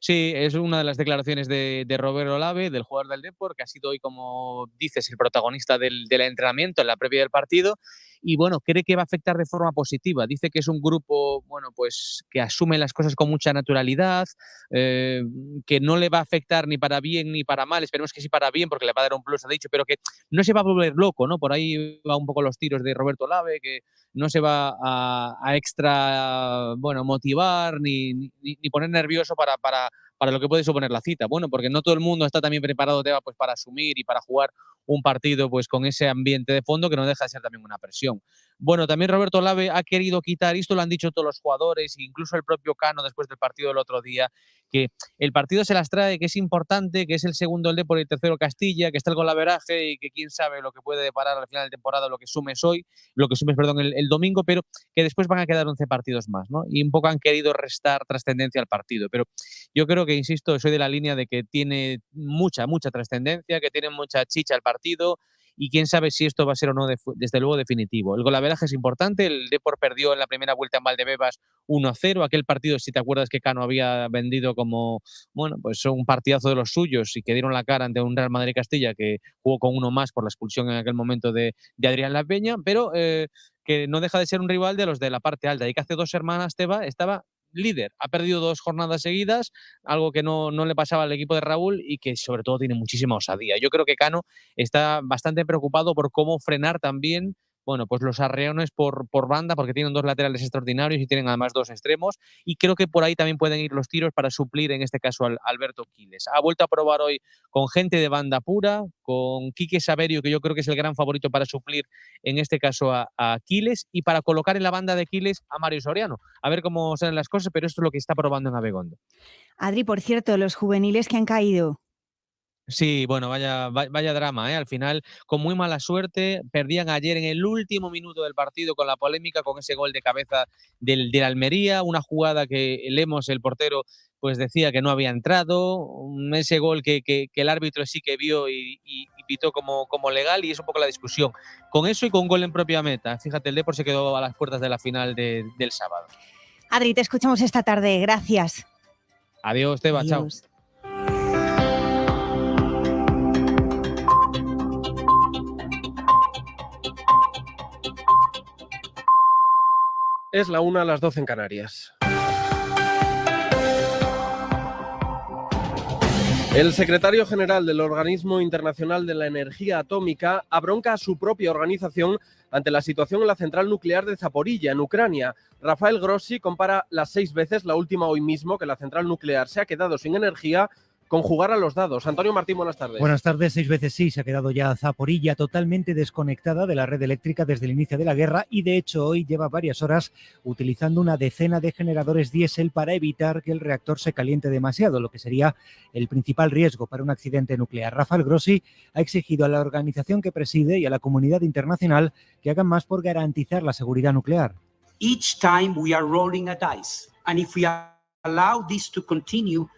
Speaker 15: Sí, es una de las declaraciones de Roberto Olave, del jugador del Depor, que ha sido hoy, como dices, el protagonista del entrenamiento en la previa del partido. Y bueno, cree que va a afectar de forma positiva. Dice que es un grupo, bueno, pues que asume las cosas con mucha naturalidad, que no le va a afectar ni para bien ni para mal. Esperemos que sí para bien, porque le va a dar un plus, ha dicho, pero que no se va a volver loco, ¿no? Por ahí va un poco los tiros de Roberto Olave, que no se va a extra, bueno, motivar ni poner nervioso para lo que puede suponer la cita. Bueno, porque no todo el mundo está también preparado, Teba, pues para asumir y para jugar un partido pues con ese ambiente de fondo que no deja de ser también una presión. Bueno, también Roberto Olave ha querido quitar, esto lo han dicho todos los jugadores, incluso el propio Cano después del partido del otro día, que el partido se las trae, que es importante, que es el segundo el Depor y el tercero Castilla, que está el golaveraje y que quién sabe lo que puede deparar al final de temporada, lo que sumes el domingo, pero que después van a quedar 11 partidos más, ¿no? Y un poco han querido restar trascendencia al partido, pero yo creo que, insisto, soy de la línea de que tiene mucha trascendencia, que tiene mucha chicha el partido y quién sabe si esto va a ser o no desde luego definitivo. El golaveraje es importante, el Depor perdió en la primera vuelta en Valdebebas 1-0, aquel partido, si te acuerdas, que Cano había vendido como, bueno, pues un partidazo de los suyos y que dieron la cara ante un Real Madrid Castilla que jugó con uno más por la expulsión en aquel momento de Adrián La Peña, pero que no deja de ser un rival de los de la parte alta y que hace 2 semanas estaba líder, ha perdido 2 jornadas seguidas, algo que no le pasaba al equipo de Raúl y que sobre todo tiene muchísima osadía. Yo creo que Cano está bastante preocupado por cómo frenar también, bueno, pues los arreones por banda, porque tienen 2 laterales extraordinarios y tienen además 2 extremos, y creo que por ahí también pueden ir los tiros para suplir en este caso al Alberto Quiles. Ha vuelto a probar hoy con gente de banda pura, con Quique Saverio, que yo creo que es el gran favorito para suplir en este caso a Quiles, y para colocar en la banda de Quiles a Mario Soriano. A ver cómo salen las cosas, pero esto es lo que está probando en Abegondo.
Speaker 9: Adri, por cierto, los juveniles que han caído.
Speaker 15: Sí, bueno, vaya drama, ¿eh? Al final, con muy mala suerte, perdían ayer en el último minuto del partido con la polémica, con ese gol de cabeza del Almería, una jugada que Lemos, el portero, pues decía que no había entrado, ese gol que el árbitro sí que vio y pitó como legal, y es un poco la discusión. Con eso y con gol en propia meta. Fíjate, el Depor se quedó a las puertas de la final del sábado.
Speaker 9: Adri, te escuchamos esta tarde. Gracias.
Speaker 15: Adiós, Teba, chao.
Speaker 16: Es la 1, a las 12 en Canarias. El secretario general del Organismo Internacional de la Energía Atómica abronca a su propia organización ante la situación en la central nuclear de Zaporilla, en Ucrania. Rafael Grossi compara las 6 veces, la última hoy mismo, que la central nuclear se ha quedado sin energía, con jugar a los dados. Antonio Martín, buenas tardes.
Speaker 17: Buenas tardes. 6 veces sí, se ha quedado ya Zaporilla totalmente desconectada de la red eléctrica desde el inicio de la guerra y de hecho hoy lleva varias horas utilizando una decena de generadores diésel para evitar que el reactor se caliente demasiado, lo que sería el principal riesgo para un accidente nuclear. Rafael Grossi ha exigido a la organización que preside y a la comunidad internacional que hagan más por garantizar la seguridad nuclear.
Speaker 18: Each time we are rolling a dice, and if we allow this to continue,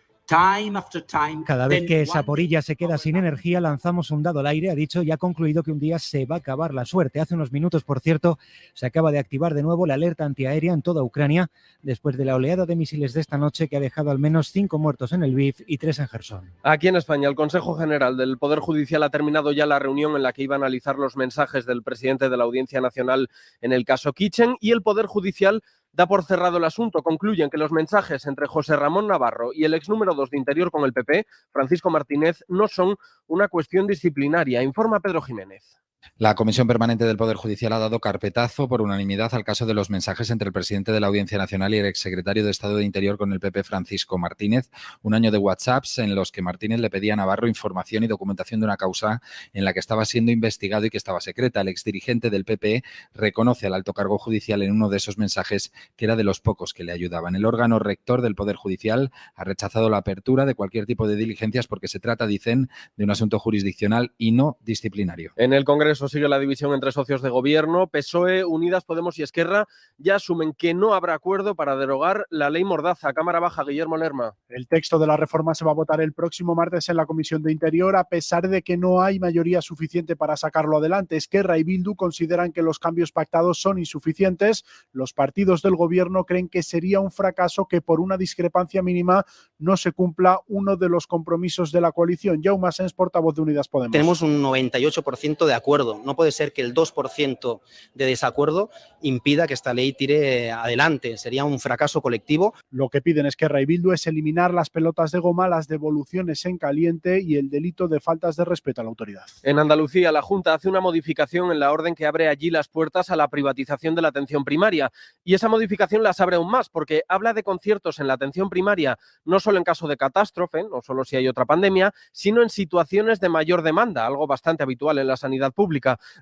Speaker 17: cada vez que Zaporilla se queda sin energía, lanzamos un dado al aire, ha dicho, y ha concluido que un día se va a acabar la suerte. Hace unos minutos, por cierto, se acaba de activar de nuevo la alerta antiaérea en toda Ucrania, después de la oleada de misiles de esta noche que ha dejado al menos 5 muertos en Lviv y 3 en Jersón.
Speaker 16: Aquí en España, el Consejo General del Poder Judicial ha terminado ya la reunión en la que iba a analizar los mensajes del presidente de la Audiencia Nacional en el caso Kitchen, y el Poder Judicial da por cerrado el asunto. Concluyen que los mensajes entre José Ramón Navarro y el ex número 2 de Interior con el PP, Francisco Martínez, no son una cuestión disciplinaria, informa Pedro Jiménez.
Speaker 19: La Comisión Permanente del Poder Judicial ha dado carpetazo por unanimidad al caso de los mensajes entre el presidente de la Audiencia Nacional y el exsecretario de Estado de Interior con el PP, Francisco Martínez. Un año de WhatsApps en los que Martínez le pedía a Navarro información y documentación de una causa en la que estaba siendo investigado y que estaba secreta. El exdirigente del PP reconoce al alto cargo judicial en uno de esos mensajes que era de los pocos que le ayudaban. El órgano rector del Poder Judicial ha rechazado la apertura de cualquier tipo de diligencias porque se trata, dicen, de un asunto jurisdiccional y no disciplinario.
Speaker 16: En el Congreso sigue la división entre socios de gobierno. PSOE, Unidas Podemos y Esquerra ya asumen que no habrá acuerdo para derogar la ley Mordaza. Cámara Baja, Guillermo Lerma.
Speaker 20: El texto de la reforma se va a votar el próximo martes en la Comisión de Interior, a pesar de que no hay mayoría suficiente para sacarlo adelante. Esquerra y Bildu consideran que los cambios pactados son insuficientes. Los partidos del gobierno creen que sería un fracaso que por una discrepancia mínima no se cumpla uno de los compromisos de la coalición. Jaume Asens, portavoz de Unidas Podemos.
Speaker 21: Tenemos un 98% de acuerdo. No puede ser que el 2% de desacuerdo impida que esta ley tire adelante. Sería un fracaso colectivo.
Speaker 20: Lo que piden Esquerra y Bildu es eliminar las pelotas de goma, las devoluciones en caliente y el delito de faltas de respeto a la autoridad.
Speaker 16: En Andalucía, la Junta hace una modificación en la orden que abre allí las puertas a la privatización de la atención primaria. Y esa modificación las abre aún más porque habla de conciertos en la atención primaria, no solo en caso de catástrofe, no solo si hay otra pandemia, sino en situaciones de mayor demanda, algo bastante habitual en la sanidad pública.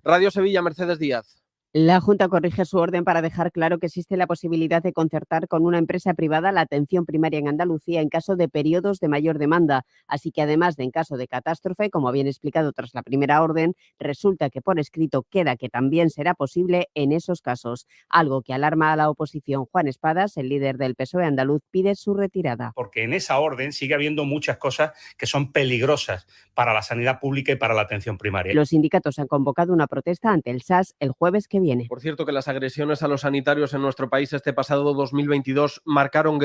Speaker 16: Radio Sevilla, Mercedes Díaz.
Speaker 22: La Junta corrige su orden para dejar claro que existe la posibilidad de concertar con una empresa privada la atención primaria en Andalucía en caso de periodos de mayor demanda. Así que además de en caso de catástrofe, como habían explicado tras la primera orden, resulta que por escrito queda que también será posible en esos casos. Algo que alarma a la oposición. Juan Espadas, el líder del PSOE andaluz, pide su retirada.
Speaker 23: Porque en esa orden sigue habiendo muchas cosas que son peligrosas para la sanidad pública y para la atención primaria.
Speaker 22: Los sindicatos han convocado una protesta ante el SAS el jueves que viene.
Speaker 16: Por cierto, que las agresiones a los sanitarios en nuestro país este pasado 2022 marcaron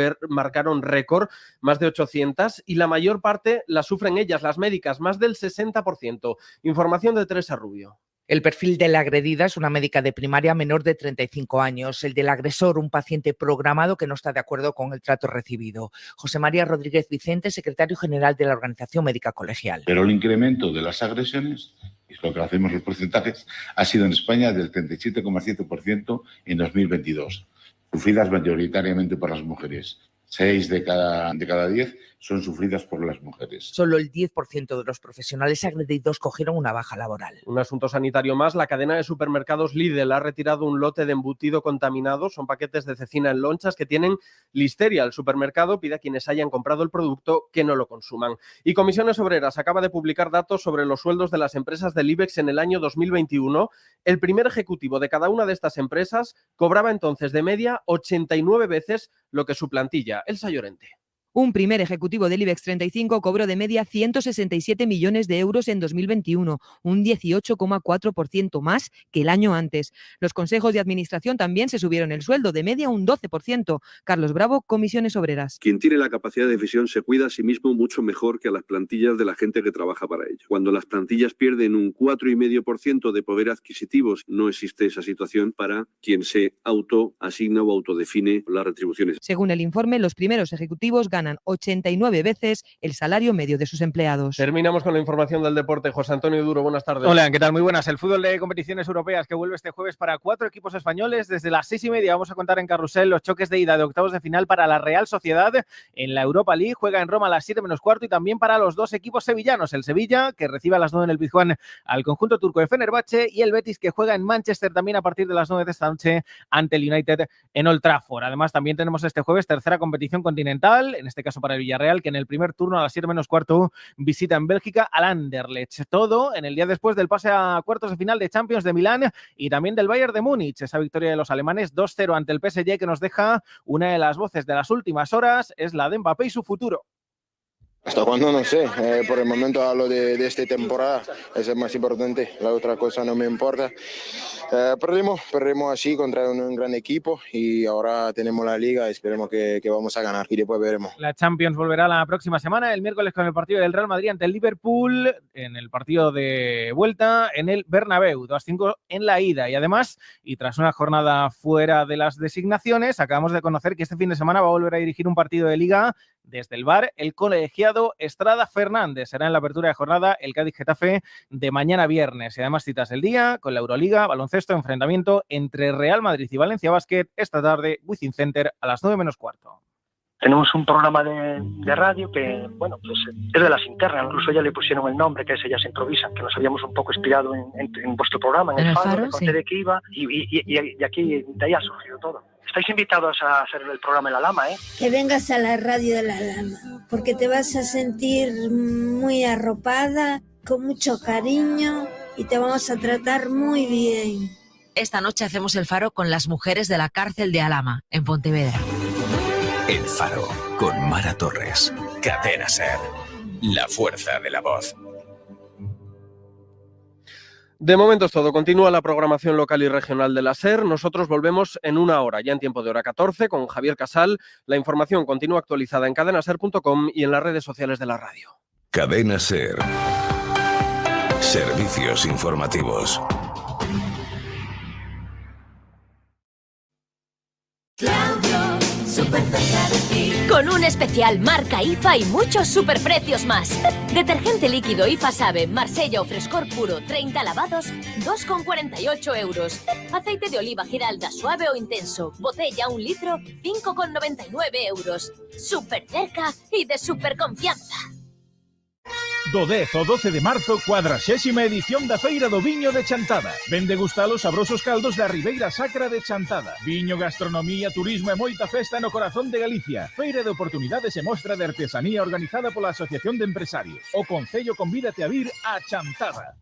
Speaker 16: récord, más de 800, y la mayor parte las sufren ellas, las médicas, más del 60%. Información de Teresa Rubio.
Speaker 24: El perfil de la agredida es una médica de primaria menor de 35 años. El del agresor, un paciente programado que no está de acuerdo con el trato recibido. José María Rodríguez Vicente, secretario general de la Organización Médica Colegial.
Speaker 25: Pero el incremento de las agresiones, es lo que hacemos los porcentajes, ha sido en España del 37,7% en 2022, sufridas mayoritariamente por las mujeres. 6 de cada 10 son sufridas por las mujeres.
Speaker 24: Solo el 10% de los profesionales agredidos cogieron una baja laboral.
Speaker 16: Un asunto sanitario más. La cadena de supermercados Lidl ha retirado un lote de embutido contaminado. Son paquetes de cecina en lonchas que tienen listeria. El supermercado pide a quienes hayan comprado el producto que no lo consuman. Y Comisiones Obreras acaba de publicar datos sobre los sueldos de las empresas del IBEX en el año 2021. El primer ejecutivo de cada una de estas empresas cobraba entonces de media 89 veces lo que su plantilla. Elsa Llorente.
Speaker 4: Un primer ejecutivo del IBEX 35 cobró de media 167 millones de euros en 2021, un 18,4% más que el año antes. Los consejos de administración también se subieron el sueldo, de media un 12%. Carlos Bravo, Comisiones Obreras.
Speaker 5: Quien tiene la capacidad de decisión se cuida a sí mismo mucho mejor que a las plantillas de la gente que trabaja para ello. Cuando las plantillas pierden un 4,5% de poder adquisitivo, no existe esa situación para quien se autoasigna o autodefine las retribuciones.
Speaker 4: Según el informe, los primeros ejecutivos ganan 89 veces el salario medio de sus empleados.
Speaker 16: Terminamos con la información del deporte. José Antonio Duro, buenas tardes.
Speaker 6: Hola, ¿qué tal? Muy buenas. El fútbol de competiciones europeas que vuelve este jueves para 4 equipos españoles. Desde las 6:30 vamos a contar en Carrusel los choques de ida de octavos de final para la Real Sociedad en la Europa League. Juega en Roma a las 7:15 y también para los dos equipos sevillanos. El Sevilla, que recibe a las 9 en el Pizjuán al conjunto turco de Fenerbahce, y el Betis, que juega en Manchester también a partir de las 9 de esta noche ante el United en Old Trafford. Además, también tenemos este jueves tercera competición continental, en este caso para el Villarreal, que en el primer turno a las 7:15 visita en Bélgica al Anderlecht. Todo en el día después del pase a cuartos de final de Champions de Milán y también del Bayern de Múnich. Esa victoria de los alemanes 2-0 ante el PSG que nos deja una de las voces de las últimas horas, es la de Mbappé y su futuro.
Speaker 7: Hasta cuándo no sé, por el momento hablo de esta temporada, es el más importante, la otra cosa no me importa. Perdimos así contra un gran equipo y ahora tenemos la liga, esperemos que vamos a ganar y después veremos.
Speaker 6: La Champions volverá la próxima semana, el miércoles con el partido del Real Madrid ante el Liverpool, en el partido de vuelta en el Bernabéu, 2-5 en la ida. Y además, y tras una jornada fuera de las designaciones, acabamos de conocer que este fin de semana va a volver a dirigir un partido de Liga desde el VAR el colegiado Estrada Fernández. Será en la apertura de jornada el Cádiz-Getafe de mañana viernes. Y además citas el día con la Euroliga, baloncesto, enfrentamiento entre Real Madrid y Valencia Basket esta tarde, Wizzing Center a las 9:15.
Speaker 8: Tenemos un programa de radio que, bueno, pues es de las internas, incluso ya le pusieron el nombre, que es Ellas Improvisan, que nos habíamos un poco inspirado en vuestro programa, en el Faro, conté sí. De qué iba, y aquí de ahí ha surgido todo. Estáis invitados a hacer el programa en La Lama, ¿eh?
Speaker 26: Que vengas a la radio de La Lama, porque te vas a sentir muy arropada, con mucho cariño, y te vamos a tratar muy bien.
Speaker 27: Esta noche hacemos el Faro con las mujeres de la cárcel de Alhama, en Pontevedra.
Speaker 28: El Faro, con Mara Torres. Cadena SER. La fuerza de la voz.
Speaker 16: De momento es todo. Continúa la programación local y regional de la SER. Nosotros volvemos en una hora, ya en tiempo de hora 14, con Javier Casal. La información continúa actualizada en cadenaser.com y en las redes sociales de la radio.
Speaker 28: Cadena SER. Servicios informativos.
Speaker 29: Súper cerca de ti. Con un especial marca IFA y muchos superprecios más. Detergente líquido IFA Save, Marsella o Frescor puro, 30 lavados, 2,48 euros. Aceite de oliva Giralda suave o intenso, botella 1 litro, 5,99 euros. Súper cerca y de súper confianza.
Speaker 30: Do 10 ao 12 de marzo, 40ª edición da Feira do Viño de Chantada. Ven degustar os sabrosos caldos da Ribeira Sacra de Chantada. Viño, gastronomía, turismo e moita festa no corazón de Galicia. Feira de oportunidades e mostra de artesanía organizada pola Asociación de Empresarios. O Concello convídate a vir a Chantada.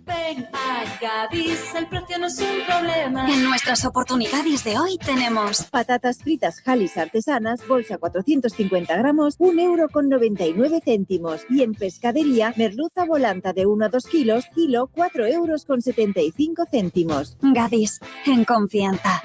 Speaker 29: Ven a Gadis, el precio no es un problema.
Speaker 31: En nuestras oportunidades de hoy tenemos
Speaker 32: patatas fritas Jalis artesanas, bolsa 450 gramos, 1,99 €. Y en pescadería, merluza volanta de 1 a 2 kilos, kilo, 4,75 €.
Speaker 31: Gadis, en confianza.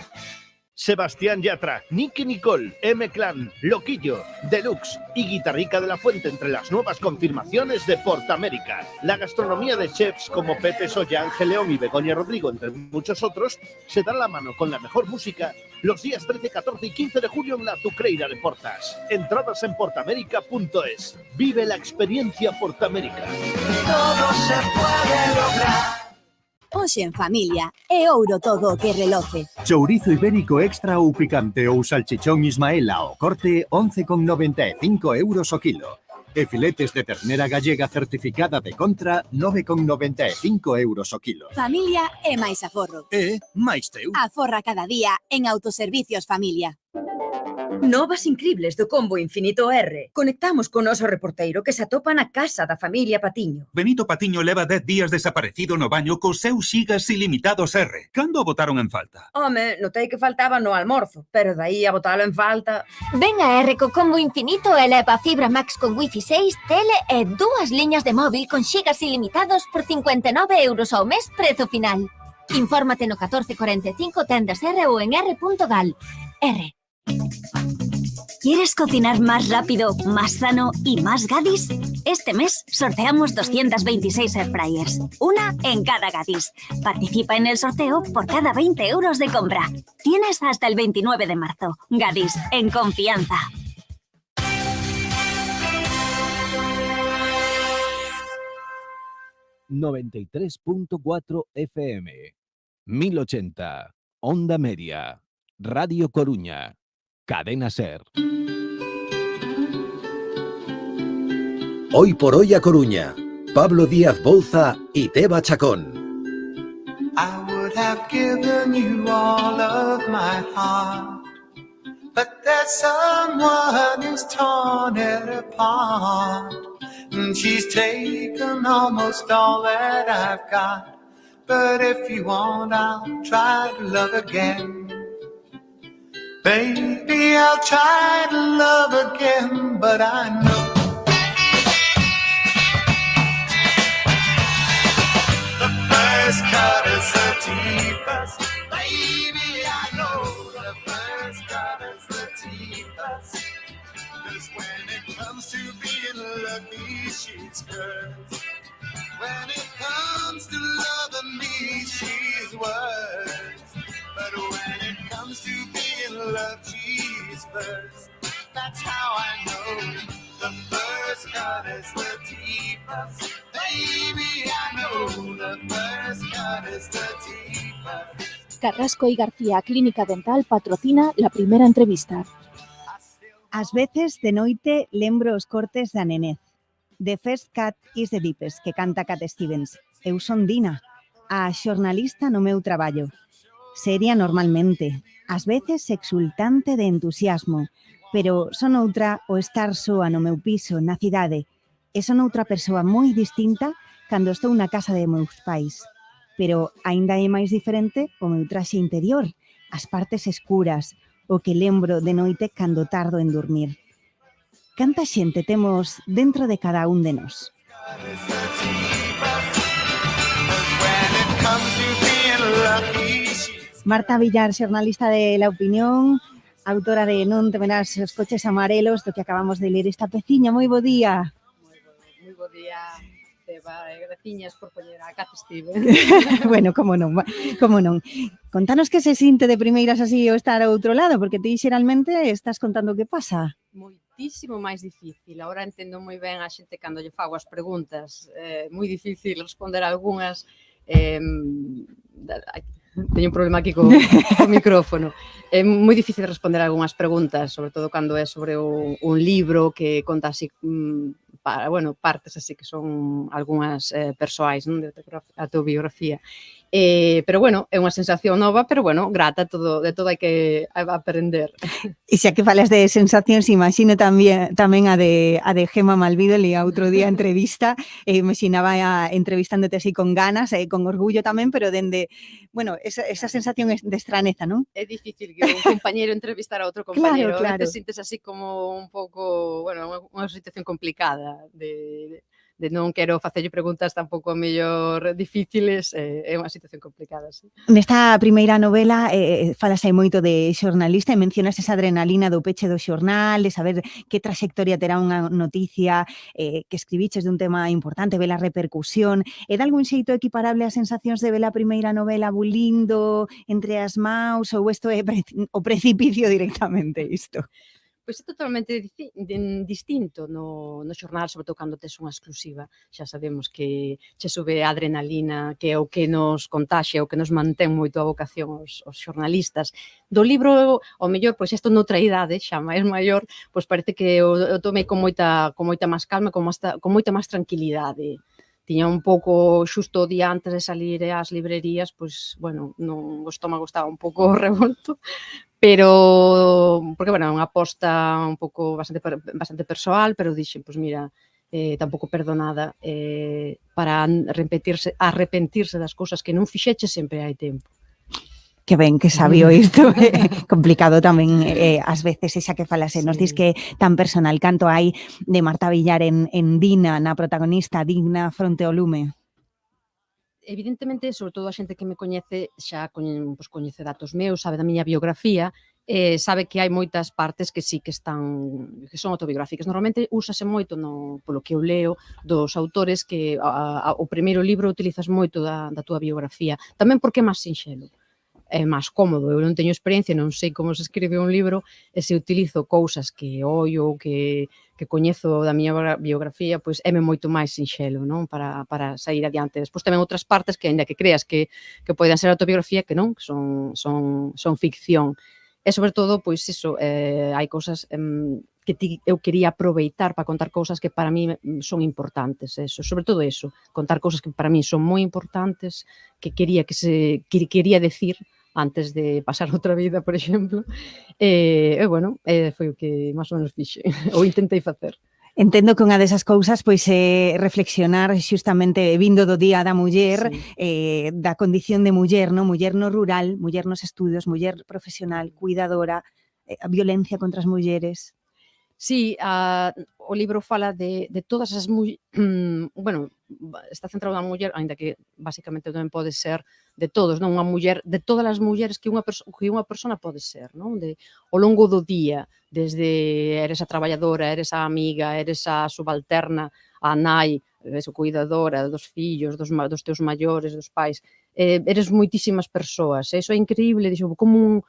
Speaker 33: Sebastián Yatra, Nicky Nicole, M-Clan, Loquillo, Deluxe y Guitarrica de la Fuente entre las nuevas confirmaciones de Portamérica. La gastronomía de chefs como Pepe Soya, Ángel León y Begoña Rodrigo, entre muchos otros, se dan la mano con la mejor música los días 13, 14 y 15 de julio en la Azucreira de Portas. Entradas en portamérica.es. Vive la experiencia Portamérica.
Speaker 29: Todo se puede lograr.
Speaker 31: Hoxe en familia é ouro todo o que reloce.
Speaker 1: Chourizo ibérico extra ou picante ou salchichón Ismaela ao corte 11,95 euros o kilo. E filetes de ternera gallega certificada de Contra 9,95 euros o kilo.
Speaker 31: Familia é máis aforro.
Speaker 1: E máis teu.
Speaker 31: Aforra cada día en Autoservicios Familia.
Speaker 2: Novas incribles do combo Infinito R. Conectamos con noso reporteiro que se atopa na casa da familia Patiño.
Speaker 3: Benito Patiño leva 10 días desaparecido no baño cos seus xigas ilimitados R. Cando o botaron en falta?
Speaker 2: Home, notei que faltaba no almorzo, pero daí a botalo en falta...
Speaker 9: Ven a R co combo Infinito e leva fibra Max con Wi-Fi 6, tele e 2 liñas de móvil con xigas ilimitados por 59 euros ao mes, prezo final. Infórmate no 1445 tendas R ou en r.gal. R.
Speaker 31: ¿Quieres cocinar más rápido, más sano y más Gadis? Este mes sorteamos 226 airfryers, una en cada Gadis. Participa en el sorteo por cada 20 euros de compra. Tienes hasta el 29 de marzo. Gadis, en confianza.
Speaker 10: ...93.4 FM... ...1080... Onda Media... Radio Coruña... Cadena Ser.
Speaker 11: Hoy por hoy a Coruña, Pablo Díaz Bouza y Teba Chacón.
Speaker 12: I would have given you all of my heart, but there's someone who's torn it apart, and she's taken almost all that I've got, but if you want, I'll try to love again. Baby, I'll try to love again, but I know the first cut is the deepest. Baby, I know the first cut is the deepest. 'Cause when it comes to being lucky, she's cursed. When it comes to loving me, she's worse. But when it comes to being loved, she's first. That's how I know the first cut is the deepest. Baby, I know the first cut is the deepest.
Speaker 13: Carrasco y García Clínica Dental patrocina la primera entrevista.
Speaker 14: Ás veces de noite lembro os cortes da nenez. The first cut is the deepest, que canta Cat Stevens. Eu son Dina, a xornalista no meu traballo. Seria normalmente, ás veces exultante de entusiasmo, pero son outra o estar soa no meu piso, na cidade, e son outra persoa moi distinta cando estou na casa de meus pais. Pero aínda é máis diferente o meu traxe interior, as partes escuras, o que lembro de noite cando tardo en dormir. Canta xente temos dentro de cada un de nós. Marta Villar, xornalista de La Opinión, autora de Non temerás os coches amarelos, do que acabamos de ler esta peciña. Moi bo día.
Speaker 15: Moi bo día, Eva, e graciñas por poñer a Cat Stevens.
Speaker 14: Bueno, como non. Contanos que se sinte de primeiras así o estar ao outro lado, porque ti xeralmente estás contando o que pasa.
Speaker 15: Moitísimo máis difícil. Agora entendo moi ben a xente cando lle fago as preguntas. Moi difícil responder algunhas. Teño un problema aquí co micrófono. É moi difícil responder algunhas preguntas, sobre todo cando é sobre un libro que conta así, partes así que son algunhas persoais, non, de autobiografía. Pero bueno, é unha sensación nova, pero bueno, grata, de todo hai que aprender.
Speaker 14: E xa que falas de sensacións, imagino tamén a de Gemma Malvido, li outro día entrevista, imaginaba entrevistándote así con ganas, con orgullo tamén, pero dende, bueno, esa sensación de estraneza, non?
Speaker 15: É difícil que un compañeiro entrevistar a outro compañeiro,
Speaker 14: claro.
Speaker 15: Te sientes así como un pouco, bueno, unha situación complicada de non quero facerlle preguntas tampouco mellor difíciles, é unha situación complicada, sí.
Speaker 14: Nesta primeira novela falas aí moito de xornalista e mencionas esa adrenalina do peche do xornal, de saber que traxectoria terá unha noticia que escribiches dun tema importante, ver a repercusión. É de algún xeito equiparable as sensacións de ver a primeira novela bulindo entre as maus ou isto é o precipicio directamente isto?
Speaker 15: Pois é totalmente distinto no xornal, sobre todo cando tes unha exclusiva. Xa sabemos que che sube a adrenalina, que é o que nos contaxia, o que nos mantén moito a vocación os xornalistas. Do libro, ao mellor, pois isto noutra idade, xa máis maior, pois parece que o tomei con moita máis calma, con moita máis tranquilidade. Tiña un pouco xusto o día antes de salir ás librerías, pois, bueno, o estómago estaba un pouco revolto, pero, porque, bueno, é unha aposta un pouco bastante persoal, pero dixen, pois mira, tampouco perdo nada, para arrepentirse das cousas que non fixeche sempre hai tempo.
Speaker 14: Que ben, que sabio isto, complicado tamén ás veces, xa que falase, nos dis que tan personal, canto hai de Marta Villar en Dina, na protagonista, digna fronte ao lume?
Speaker 15: Evidentemente, sobre todo a xente que me coñece xa coñece datos meus, sabe da miña biografía, sabe que hai moitas partes que sí que son autobiográficas. Normalmente úsase moito, polo que eu leo, dos autores que o primeiro libro utilizas moito da túa biografía, tamén porque é máis sinxelo. É máis cómodo, eu non teño experiencia, non sei como se escribe un libro, e se utilizo cousas que ollo, que coñezo da miña biografía, pois éme moito máis sinxelo, non? Para sair adiante. Despois tamén outras partes que, ainda que creas que poden ser autobiografía, que non, que son ficción. E, sobre todo, pois iso, hai cousas que eu quería aproveitar para contar cousas que para mí son importantes, eso, sobre todo eso, contar cousas que para mí son moi importantes, que quería decir antes de pasar outra vida, por exemplo, e, bueno, foi o que máis ou menos fixe, ou intentei facer.
Speaker 14: Entendo que unha desas cousas pois é reflexionar xustamente vindo do Día da Muller, da condición de muller, no rural, muller nos estudos, muller profesional, cuidadora, a violencia contra as mulleres.
Speaker 15: Sí, o libro fala de todas as mulleres, bueno, está centrado na muller, aínda que basicamente tamén pode ser de todos, non? Unha muller, de todas as mulleres que unha persona pode ser, non? Ao longo do día, desde eres a traballadora, eres a amiga, eres a subalterna, a nai, eres a cuidadora dos fillos, dos teus maiores, dos pais, eres moitísimas persoas, iso é increíble, dixo, como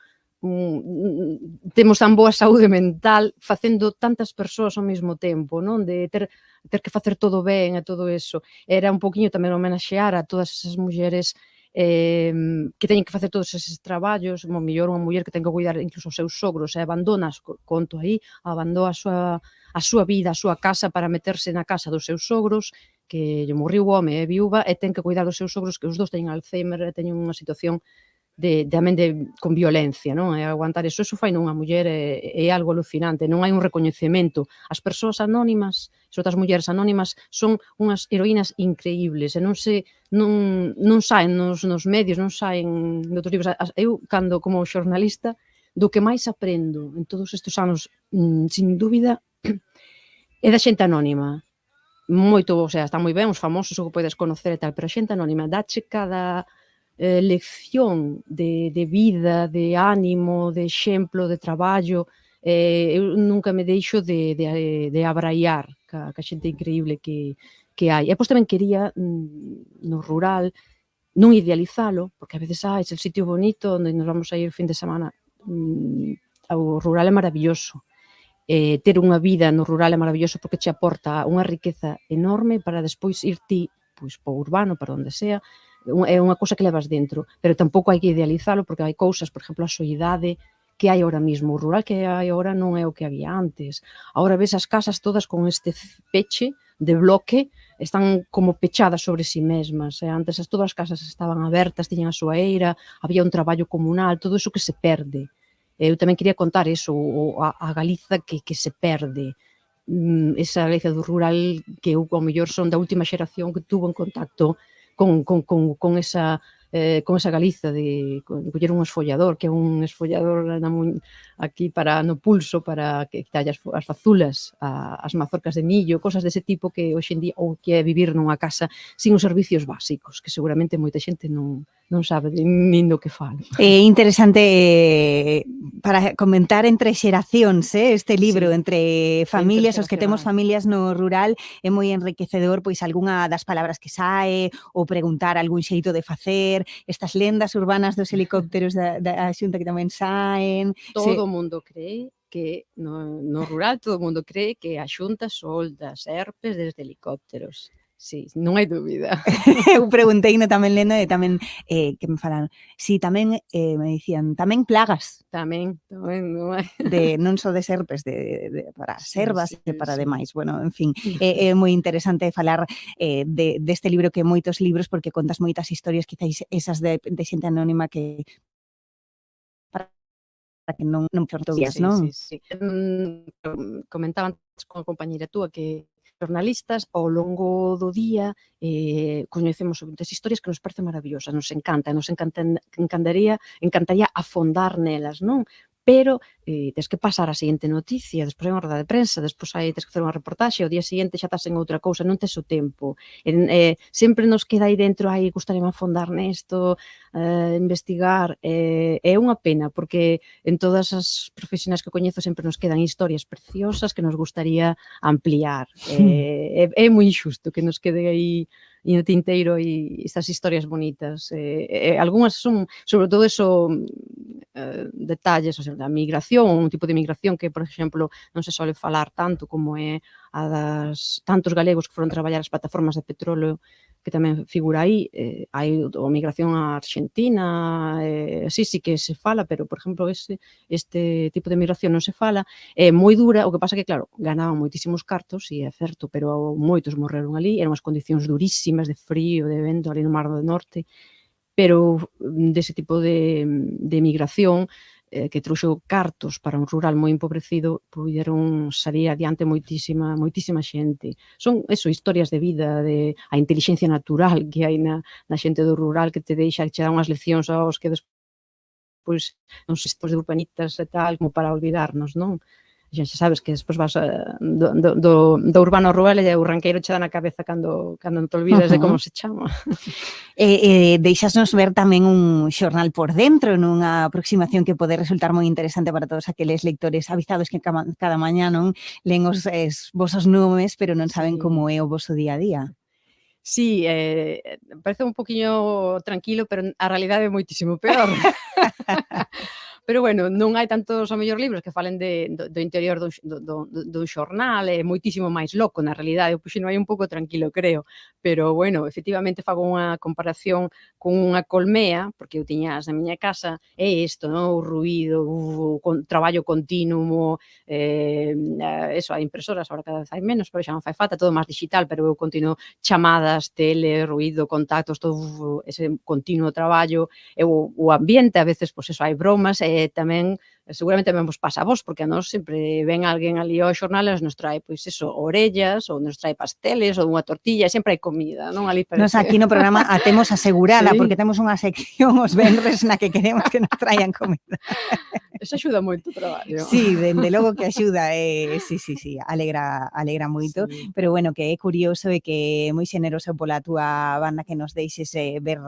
Speaker 15: temos tan boa saúde mental facendo tantas persoas ao mesmo tempo, non? De ter que facer todo ben e todo eso. Era un poquinho tamén homenaxear a todas esas mulleres que teñen que facer todos eses traballos, como mellor unha muller que ten que cuidar incluso os seus sogros e abandona, conto aí, abandona a súa vida, a súa casa para meterse na casa dos seus sogros, que lle morriu o home e viúva, e ten que cuidar dos seus sogros que os dous teñen Alzheimer e teñen unha situación con violencia, non? E aguantar eso fai nunha muller é algo alucinante, non hai un recoñecemento. As persoas anónimas, as outras mulleres anónimas, son unhas heroínas increíbles e non saen nos medios, non saen noutros libros. Eu, cando como xornalista, do que máis aprendo en todos estes anos, sin dúbida, é da xente anónima. Moito, o sea, está moi ben os famosos, o que podes conocer e tal, pero a xente anónima dache cada lección de vida, de ánimo, de exemplo, de traballo. Eu nunca me deixo de abraiar ca xente increíble que hai. E pois tamén quería, no rural, non idealizalo, porque a veces es el sitio bonito onde nos vamos a ir fin de semana. O rural é maravilloso. Ter unha vida no rural é maravilloso porque che aporta unha riqueza enorme para despois ir ti pois para o urbano, para onde sea. É unha cousa que levas dentro, pero tampouco hai que idealizalo porque hai cousas, por exemplo, a soidade que hai ahora mismo. O rural que hai ahora non é o que había antes. Ahora ves as casas todas con este peche de bloque, están como pechadas sobre si mesmas. Antes todas as casas estaban abertas, tiñan a súa eira, había un traballo comunal, todo iso que se perde. Eu tamén quería contar iso, a Galiza que se perde. Esa Galiza do rural que eu, ao mellor, son da última xeración que tuvo en contacto con esa Galiza de coller un esfollador, que é un esfollador aquí no pulso para que talle as fazulas, as mazorcas de millo, cosas dese tipo que hoxe en día, ou que é vivir nunha casa sin os servicios básicos, que seguramente moita xente non sabe nin do que falo.
Speaker 14: É interesante para comentar entre xeracións, este libro, entre familias, os que temos familias no rural, é moi enriquecedor, pois algunha das palabras que sae, ou preguntar algún xeito de facer, estas lendas urbanas dos helicópteros da Xunta que tamén saen.
Speaker 15: Todo o mundo cree que no rural todo o mundo cree que a Xunta solta serpes desde helicópteros. Sí, non hai dúbida.
Speaker 14: Eu preguntei tamén lendo e tamén que me falaron, si tamén me dicían, tamén plagas.
Speaker 15: Tamén, non hai.
Speaker 14: Non só de serpes, para servas e para demais. Bueno, en fin, é moi interesante falar deste libro que moitos libros, porque contas moitas historias, quizáis esas de xente anónima que para que non pertobías, non?
Speaker 15: Sí. Comentaba antes con a compañeira túa que xornalistas ao longo do día coñecemos moitas historias que nos parecen maravillosas, nos encantaría afondar nelas, non? Pero tens que pasar a seguinte noticia, despois hai unha roda de prensa, despois tens que facer unha reportaxe, ao día seguinte xa estás en outra cousa, non tes o tempo. Sempre nos queda aí dentro, gustaríame afondar nesto, investigar. É unha pena, porque en todas as profesionais que coñezo sempre nos quedan historias preciosas que nos gustaría ampliar. É moi injusto que nos quede aí no tinteiro e estas historias bonitas. Algúnas son, sobre todo, detalles, o sea, da migración, un tipo de migración que, por exemplo, non se sole falar tanto como é a das tantos galegos que foron traballar as plataformas de petróleo, que tamén figura aí. Hai a migración a Argentina, sí que se fala, pero, por exemplo, este tipo de migración non se fala. É moi dura, o que pasa que, claro, ganaban moitísimos cartos, e é certo, pero moitos morreron ali, eran unhas condicións durísimas de frío, de vento, ali no Mar do Norte, pero dese tipo de migración que trouxo cartos para un rural moi empobrecido, puderon salir adiante moitísima xente. Son historias de vida, de a intelixencia natural que hai na xente do rural, que te deixa, che dá unhas leccións aos que despois non sei, de urbanitas e tal, como para olvidarnos, non? Xa sabes que despois vas do urbano rural e o ranqueiro che dá na cabeza cando non te olvidas de como se chama.
Speaker 14: Deixasnos ver tamén un xornal por dentro, nunha aproximación que pode resultar moi interesante para todos aqueles lectores avisados que cada mañá non len os vosos nomes, pero non saben como é o voso día a día.
Speaker 15: Sí, parece un poquinho tranquilo, pero a realidade é moitísimo peor. Pero, bueno, non hai tantos, ao mellor, libros que falen do interior dun xornal, é moitísimo máis loco, na realidade. Eu puxeno aí un pouco tranquilo, creo. Pero, bueno, efectivamente fago unha comparación con unha colmea, porque eu tiña na miña casa, é isto, non? O ruído, o traballo continuo, hai impresoras, agora cada vez hai menos, pero xa non fai falta, todo máis digital, pero eu continuo chamadas, tele, ruído, contactos, todo ese continuo traballo, e o ambiente, a veces, pois eso, hai bromas, tamén, seguramente tamén vos pasa a vos, porque a nós sempre ven alguén ali ao xornal e nos trae, pois eso, orellas, ou nos trae pasteles, ou unha tortilla, sempre hai comida, non? Ali
Speaker 14: Nos aquí no programa a temos asegurada, porque temos unha sección os venres na que queremos que nos traian comida.
Speaker 15: Eso axuda moito o traballo.
Speaker 14: Sí, dende logo que axuda, sí, alegra moito, pero bueno, que é curioso e que é moi xeneroso pola túa banda que nos deixes ver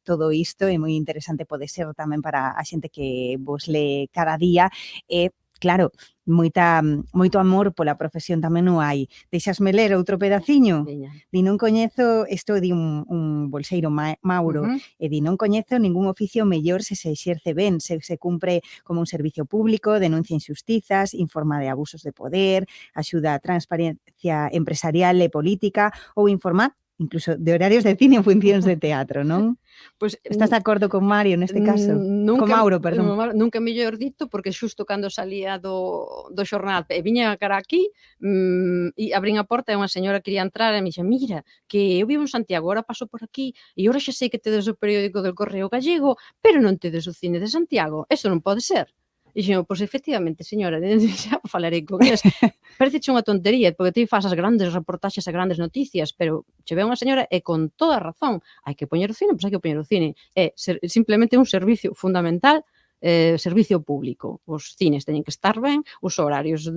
Speaker 14: todo isto, e moi interesante pode ser tamén para a xente que vos lee cada día, e claro, moito amor pola profesión tamén o hai. Deixasme ler outro pedaciño? Di, non coñezo, isto di un bolseiro Mauro, e di, non coñezo ningún oficio mellor se exerce ben, se cumpre como un servicio público, denuncia injustizas, informa de abusos de poder, axuda a transparencia empresarial e política, ou informa incluso de horarios de cine en funcións de teatro, non?
Speaker 15: Pois,
Speaker 14: estás de acordo con Mario neste caso? Con Mauro, perdón.
Speaker 15: Nunca mellor dito, porque xusto cando salía do xornal e viña cara aquí, e abrín a porta e unha señora quería entrar e me dixe, mira, que eu vivo en Santiago, agora paso por aquí e agora xa sei que tedes o periódico del Correo Gallego, pero non tedes o cine de Santiago. Eso non pode ser. E dixen, pois efectivamente, señora, xa falarei con eles. Parece unha tontería, porque ti faz as grandes reportaxes, as grandes noticias, pero che ve unha señora e con toda razón, hai que poñer o cine, pois hai que poñer o cine. É simplemente un servicio fundamental, servicio público. Os cines teñen que estar ben, os horarios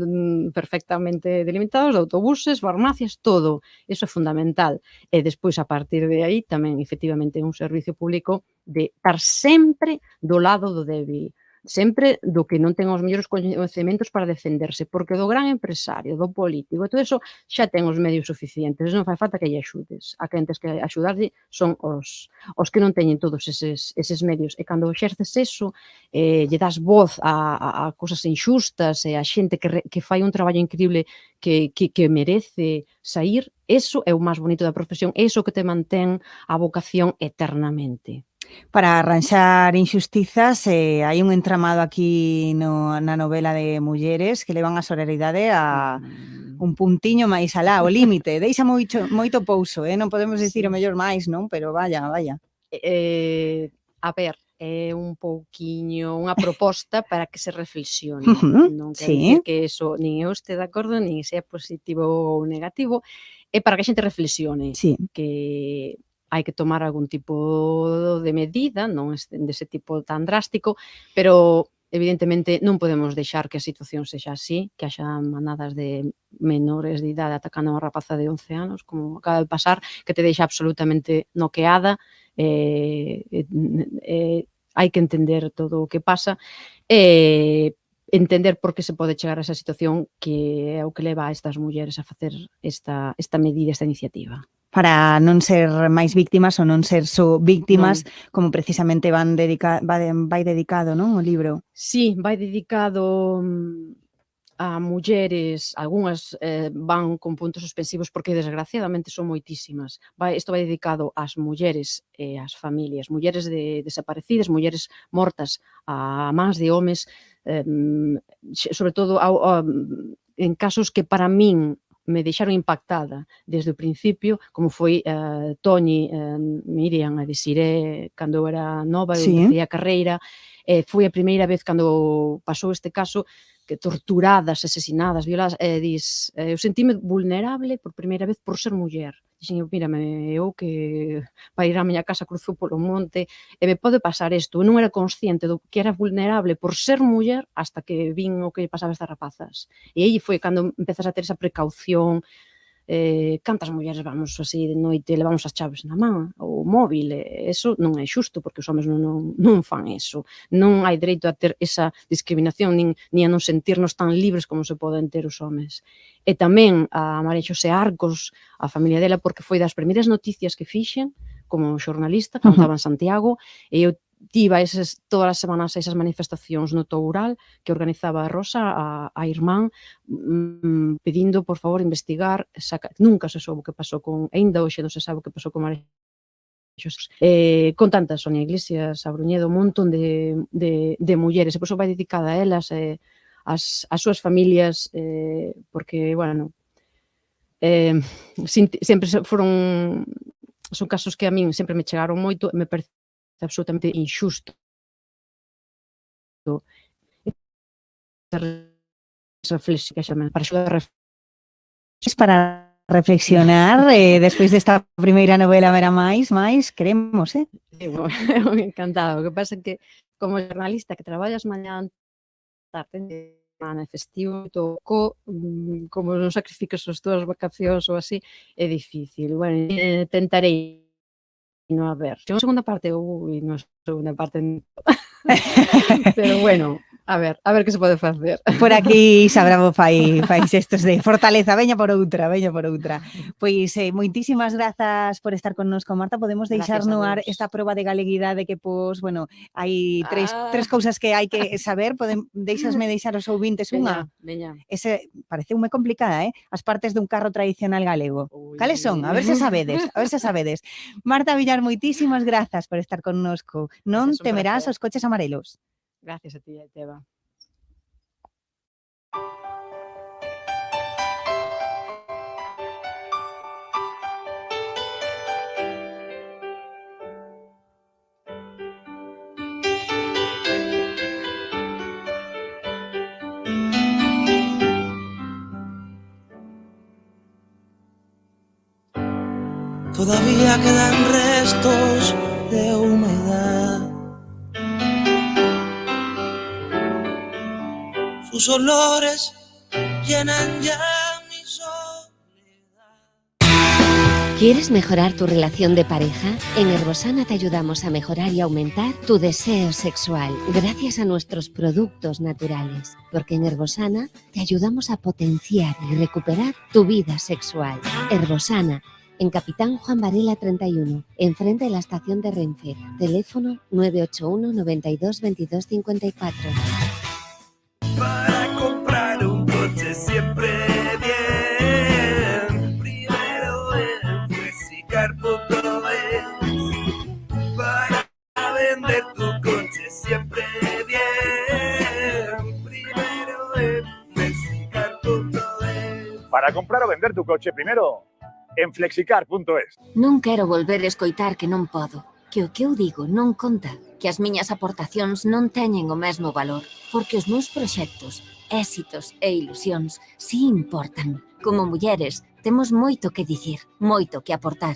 Speaker 15: perfectamente delimitados, de autobuses, farmacias, todo. Eso é fundamental. E despois, a partir de aí, tamén, efectivamente, un servicio público de estar sempre do lado do débil. sempre do que non ten os mellores coñecementos para defenderse, porque do gran empresario, do político, todo eso xa ten os medios suficientes, non fai falta que lle axudes. A quen tens que axudarlle son os que non teñen todos eses medios, e cando exerces eso, lle das voz a cosas inxustas e a xente que fai un traballo increíble que merece sair, eso é o máis bonito da profesión, eso que te mantén a vocación eternamente.
Speaker 14: Para arranxar injustizas, hai un entramado aquí na novela de mulleres que levan a sororidade a un puntiño máis alá, o límite. Deixa moito pouso, non podemos dicir o mellor máis, non? Pero vaya.
Speaker 15: A ver, é un pouquiño unha proposta para que se reflexione. Non quer dicir que eso nin eu este de acordo, nin sea positivo ou negativo, é para que a xente reflexione. Que hai que tomar algún tipo de medida, non dese tipo tan drástico, pero evidentemente non podemos deixar que a situación sexa así, que haxa manadas de menores de idade atacando a unha rapaza de 11 anos, como acaba de pasar, que te deixa absolutamente noqueada. Hai que entender todo o que pasa e entender por que se pode chegar a esa situación, que é o que leva a estas mulleres a facer esta medida, esta iniciativa.
Speaker 14: Para non ser máis víctimas ou non ser só víctimas, como precisamente vai dedicado, non, o libro?
Speaker 15: Sí, vai dedicado a mulleres, algunhas van con puntos suspensivos porque desgraciadamente son moitísimas. Isto vai dedicado ás mulleres e ás familias, mulleres desaparecidas, mulleres mortas a mans de homes, sobre todo en casos que para min me deixaron impactada desde o principio, como foi Toñi, Miriam e Desiré cando eu era nova, eu empecé a carreira, foi a primeira vez cando pasou este caso, que torturadas, asesinadas, violadas, eu sentíme vulnerable por primeira vez por ser muller. Dixen, mírame, eu que para ir á miña casa cruzou polo monte e me pode pasar isto. Eu non era consciente do que era vulnerable por ser muller hasta que vin o que pasaba a estas rapazas. E aí foi cando empezas a ter esa precaución. Cantas mulleres vamos así de noite, levamos as chaves na man, o móvil, eso non é xusto, porque os homens non fan eso. Non hai dereito a ter esa discriminación, nin a non sentirnos tan libres como se poden ter os homens. E tamén a María Xosé Arcos, a familia dela, porque foi das primeiras noticias que fixen como xornalista, cando estaba en Santiago, e eu tiba todas as semanas esas manifestacións no Toural que organizaba a Rosa, a irmán, pedindo, por favor, investigar. Nunca se soubo que pasou ainda hoxe non se sabe o que pasou con María Xosé. Con tantas, Sonia Iglesias, a Bruñedo, un montón de mulleres, e por iso vai dedicada a elas, as súas familias, porque, bueno, sempre son casos que a min sempre me chegaron moito, me parece absolutamente injusto.
Speaker 14: Para reflexionar, despois desta primeira novela Vera máis, queremos,
Speaker 15: Encantado. O que pasa é que, como xornalista que traballas mañá tarde, semana festivo, como non sacrificas as túas vacacións ou así, é difícil. Bueno, tentarei no a ver. Tengo segunda parte, no segunda parte. Pero bueno, a ver que se pode facer.
Speaker 14: Por aquí Isa Bravo fai xestos de fortaleza, veña por outra. Pois moitísimas grazas por estar connosco, Marta. Podemos deixar no ar esta proba de galeguidade que, hai tres cousas que hai que saber. Deixasme deixar os ouvintes unha.
Speaker 15: Veña.
Speaker 14: Ese pareceume complicada, as partes dun carro tradicional galego. Cales son? A ver se sabedes. Marta Villar, moitísimas grazas por estar connosco. Non temerás os coches amarelos.
Speaker 15: Gracias a ti, Teba.
Speaker 4: Todavía quedan restos de humedad. Sus olores llenan ya mi soledad.
Speaker 5: ¿Quieres mejorar tu relación de pareja? En Herbosana te ayudamos a mejorar y aumentar tu deseo sexual gracias a nuestros productos naturales. Porque en Herbosana te ayudamos a potenciar y recuperar tu vida sexual. Herbosana, en Capitán Juan Varela 31, enfrente de la estación de Renfe. Teléfono 981 92 22 54.
Speaker 12: Para comprar un coche siempre bien, primero en Flexicar.es. Para vender tu coche siempre bien, primero en Flexicar.es.
Speaker 30: Para comprar o vender tu coche primero en Flexicar.es.
Speaker 9: Non quero volver a escoitar que non podo. Que o que eu digo non conta. Que as miñas aportacións non teñen o mesmo valor. Porque os meus proxectos, éxitos e ilusións si importan. Como mulleres, temos moito que dicir, moito que aportar.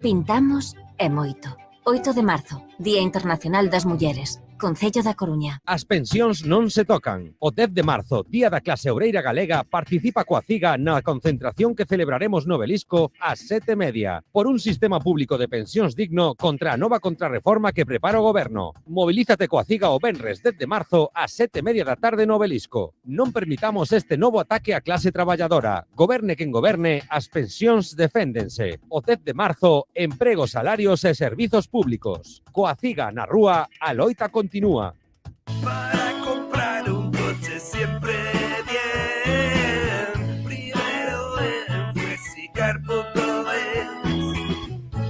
Speaker 9: Pintamos e moito. 8 de marzo, Día Internacional das Mulleres. Concello da Coruña.
Speaker 6: As pensións non se tocan. O 10 de marzo, Día da Clase Obreira Galega, participa coa CIGA na concentración que celebraremos no Belisco ás 7:30 por un sistema público de pensións digno contra a nova contrarreforma que prepara o Goberno. Mobilízate coa CIGA o venres 10 de marzo ás 7:30 da tarde no Belisco. Non permitamos este novo ataque á clase traballadora. Goberne quen goberne, as pensións deféndense. O 10 de marzo, emprego, salarios e servizos públicos. Coa CIGA na rúa, a loita continúa.
Speaker 12: Para comprar un coche siempre bien, primero en Flexicar.es.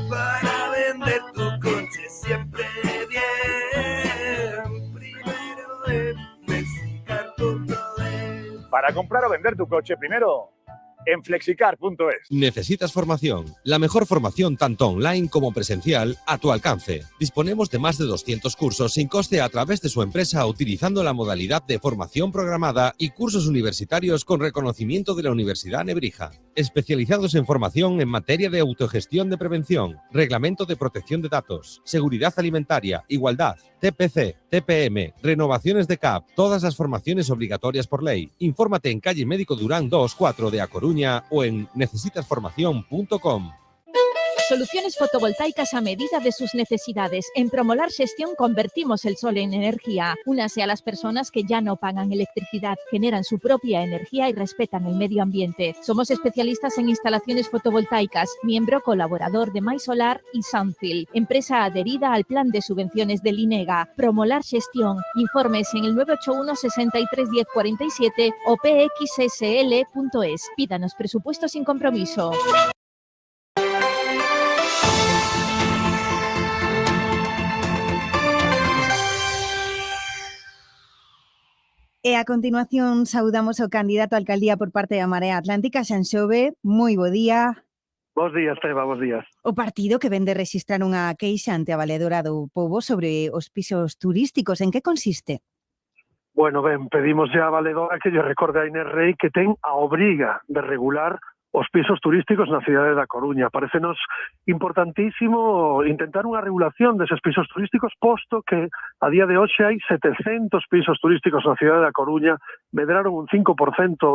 Speaker 12: Para vender tu coche siempre bien, primero en Flexicar.es.
Speaker 30: Para comprar o vender tu coche primero en Flexicar.es.
Speaker 6: ¿Necesitas formación? La mejor formación tanto online como presencial a tu alcance. Disponemos de más de 200 cursos sin coste a través de su empresa utilizando la modalidad de formación programada y cursos universitarios con reconocimiento de la Universidad Nebrija. Especializados en formación en materia de autogestión de prevención, reglamento de protección de datos, seguridad alimentaria, igualdad, TPC, TPM, renovaciones de CAP, todas las formaciones obligatorias por ley. Infórmate en calle Médico Durán 2-4 de A Coruña o en necesitasformación.com.
Speaker 13: Soluciones fotovoltaicas a medida de sus necesidades. En Promolar Xestión convertimos el sol en energía. Únase a las personas que ya no pagan electricidad, generan su propia energía y respetan el medio ambiente. Somos especialistas en instalaciones fotovoltaicas, miembro colaborador de MySolar y Sunfield, empresa adherida al plan de subvenciones del INEGA. Promolar Xestión. Informes en el 981 63 10 47 o pxsl.es. Pídanos presupuesto sin compromiso.
Speaker 14: E a continuación saudamos ao candidato a alcaldía por parte da Marea Atlántica, Xanxove. Moi bo día.
Speaker 7: Bos días, Teba, bos días.
Speaker 14: O partido que vende registrar unha queixa ante a Valedora do Pobo sobre os pisos turísticos. En que consiste?
Speaker 7: Bueno, ben, pedimos a Valedora que lle recorde a Inés Rei que ten a obriga de regular os pisos turísticos na cidade da Coruña. Parécenos importantísimo intentar unha regulación deses pisos turísticos, posto que a día de hoxe hai 700 pisos turísticos na cidade da Coruña, medraron un 5%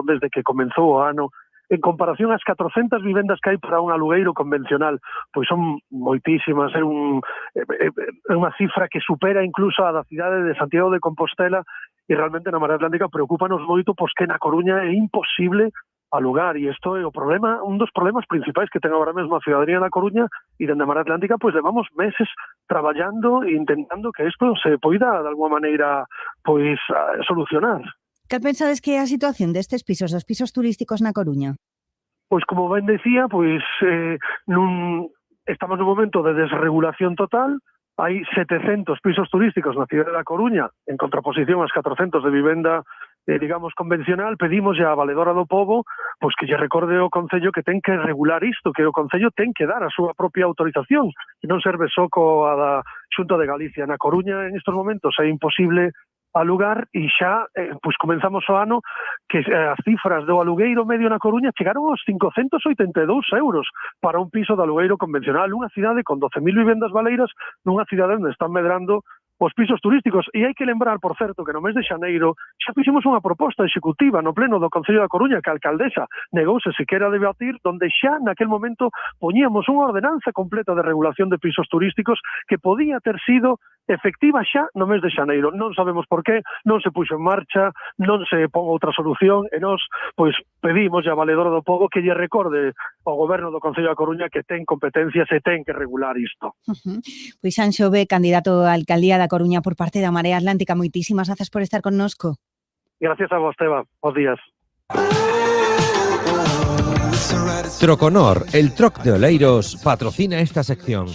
Speaker 7: desde que comenzou o ano, en comparación ás 400 vivendas que hai para un alugueiro convencional, pois son moitísimas, é unha cifra que supera incluso a da cidade de Santiago de Compostela, e realmente na Marea Atlántica preocúpanos moito, pois que na Coruña é imposible alugar, e isto é o problema, un dos problemas principais que ten agora mesmo a ciudadanía da Coruña, e dende a Marea Atlántica pois levamos meses traballando e intentando que isto se poida de alguma maneira pois solucionar.
Speaker 14: Que pensades que é a situación destes pisos, dos pisos turísticos na Coruña?
Speaker 7: Pois como ben decía, pois estamos nun momento de desregulación total. Hai 700 pisos turísticos na cidade da Coruña, en contraposición ás 400 de vivenda digamos, convencional. Pedimos a Valedora do Pobo pois que lle recorde o Concello que ten que regular isto, que o Concello ten que dar a súa propia autorización, e non serve só coa da Xunta de Galicia. Na Coruña, en estes momentos, é imposible alugar, e xa pois comenzamos o ano que as cifras do alugueiro medio na Coruña chegaron aos 582 euros para un piso de alugueiro convencional, unha cidade con 12.000 vivendas baleiras, nunha cidade onde están medrando os pisos turísticos. E hai que lembrar, por certo, que no mes de xaneiro xa fixemos unha proposta executiva no pleno do Concello da Coruña que a alcaldesa negouse sequera a debatir, donde xa naquel momento poñíamos unha ordenanza completa de regulación de pisos turísticos que podía ter sido efectiva xa no mes de xaneiro. Non sabemos por qué, non se puxo en marcha, non se pon outra solución, e nós pois pedimos a Valedora do Pobo que lle recorde ao goberno do Concello da Coruña que ten competencias e ten que regular isto.
Speaker 14: Pois Anxo B, candidato á alcaldía da Coruña por parte da Marea Atlántica, moitísimas grazas por estar connosco.
Speaker 7: Gracias a vos, Teba. Bos días.
Speaker 6: Troconor, el troc de Oleiros, patrocina esta sección.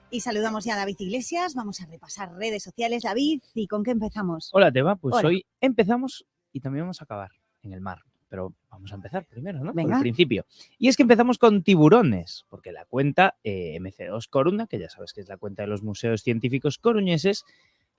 Speaker 14: Y saludamos ya a David Iglesias. Vamos a repasar redes sociales. David, ¿y con qué empezamos?
Speaker 8: Hola, Teba. Pues
Speaker 14: Hola.
Speaker 8: hoy empezamos y también vamos a acabar en el mar. Pero vamos a empezar primero, ¿no? Por
Speaker 14: Venga.
Speaker 8: el principio. Y es que empezamos con tiburones, porque la cuenta MC2 Coruna, que ya sabes que es la cuenta de los museos científicos coruñeses,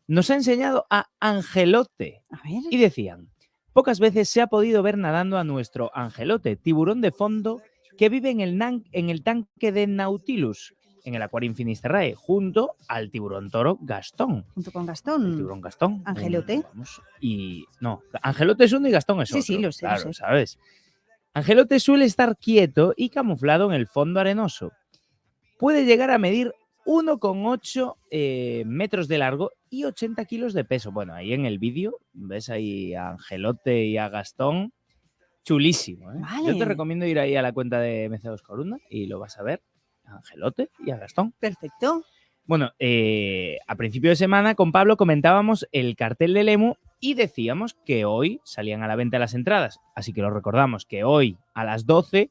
Speaker 8: nos ha enseñado a Angelote. Y decían, pocas veces se ha podido ver nadando a nuestro Angelote, tiburón de fondo que vive en el tanque de Nautilus, en el Acuario Finisterrae, junto al tiburón toro Gastón.
Speaker 14: Junto con Gastón.
Speaker 8: El tiburón Gastón.
Speaker 14: Angelote.
Speaker 8: Y no, Angelote es uno y Gastón es otro.
Speaker 14: Sí, lo sé,
Speaker 8: claro,
Speaker 14: lo sé.
Speaker 8: ¿sabes? Angelote suele estar quieto y camuflado en el fondo arenoso. Puede llegar a medir 1,8 metros de largo y 80 kilos de peso. Bueno, ahí en el vídeo ves ahí a Angelote y a Gastón. Chulísimo, ¿eh?
Speaker 14: Vale.
Speaker 8: Yo te recomiendo ir ahí a la cuenta de MC2 Coruna y lo vas a ver. A Angelote y a Gastón.
Speaker 14: Perfecto.
Speaker 8: Bueno, a principio de semana con Pablo comentábamos el cartel del EMU y decíamos que hoy salían a la venta las entradas. Así que lo recordamos que hoy a las 12,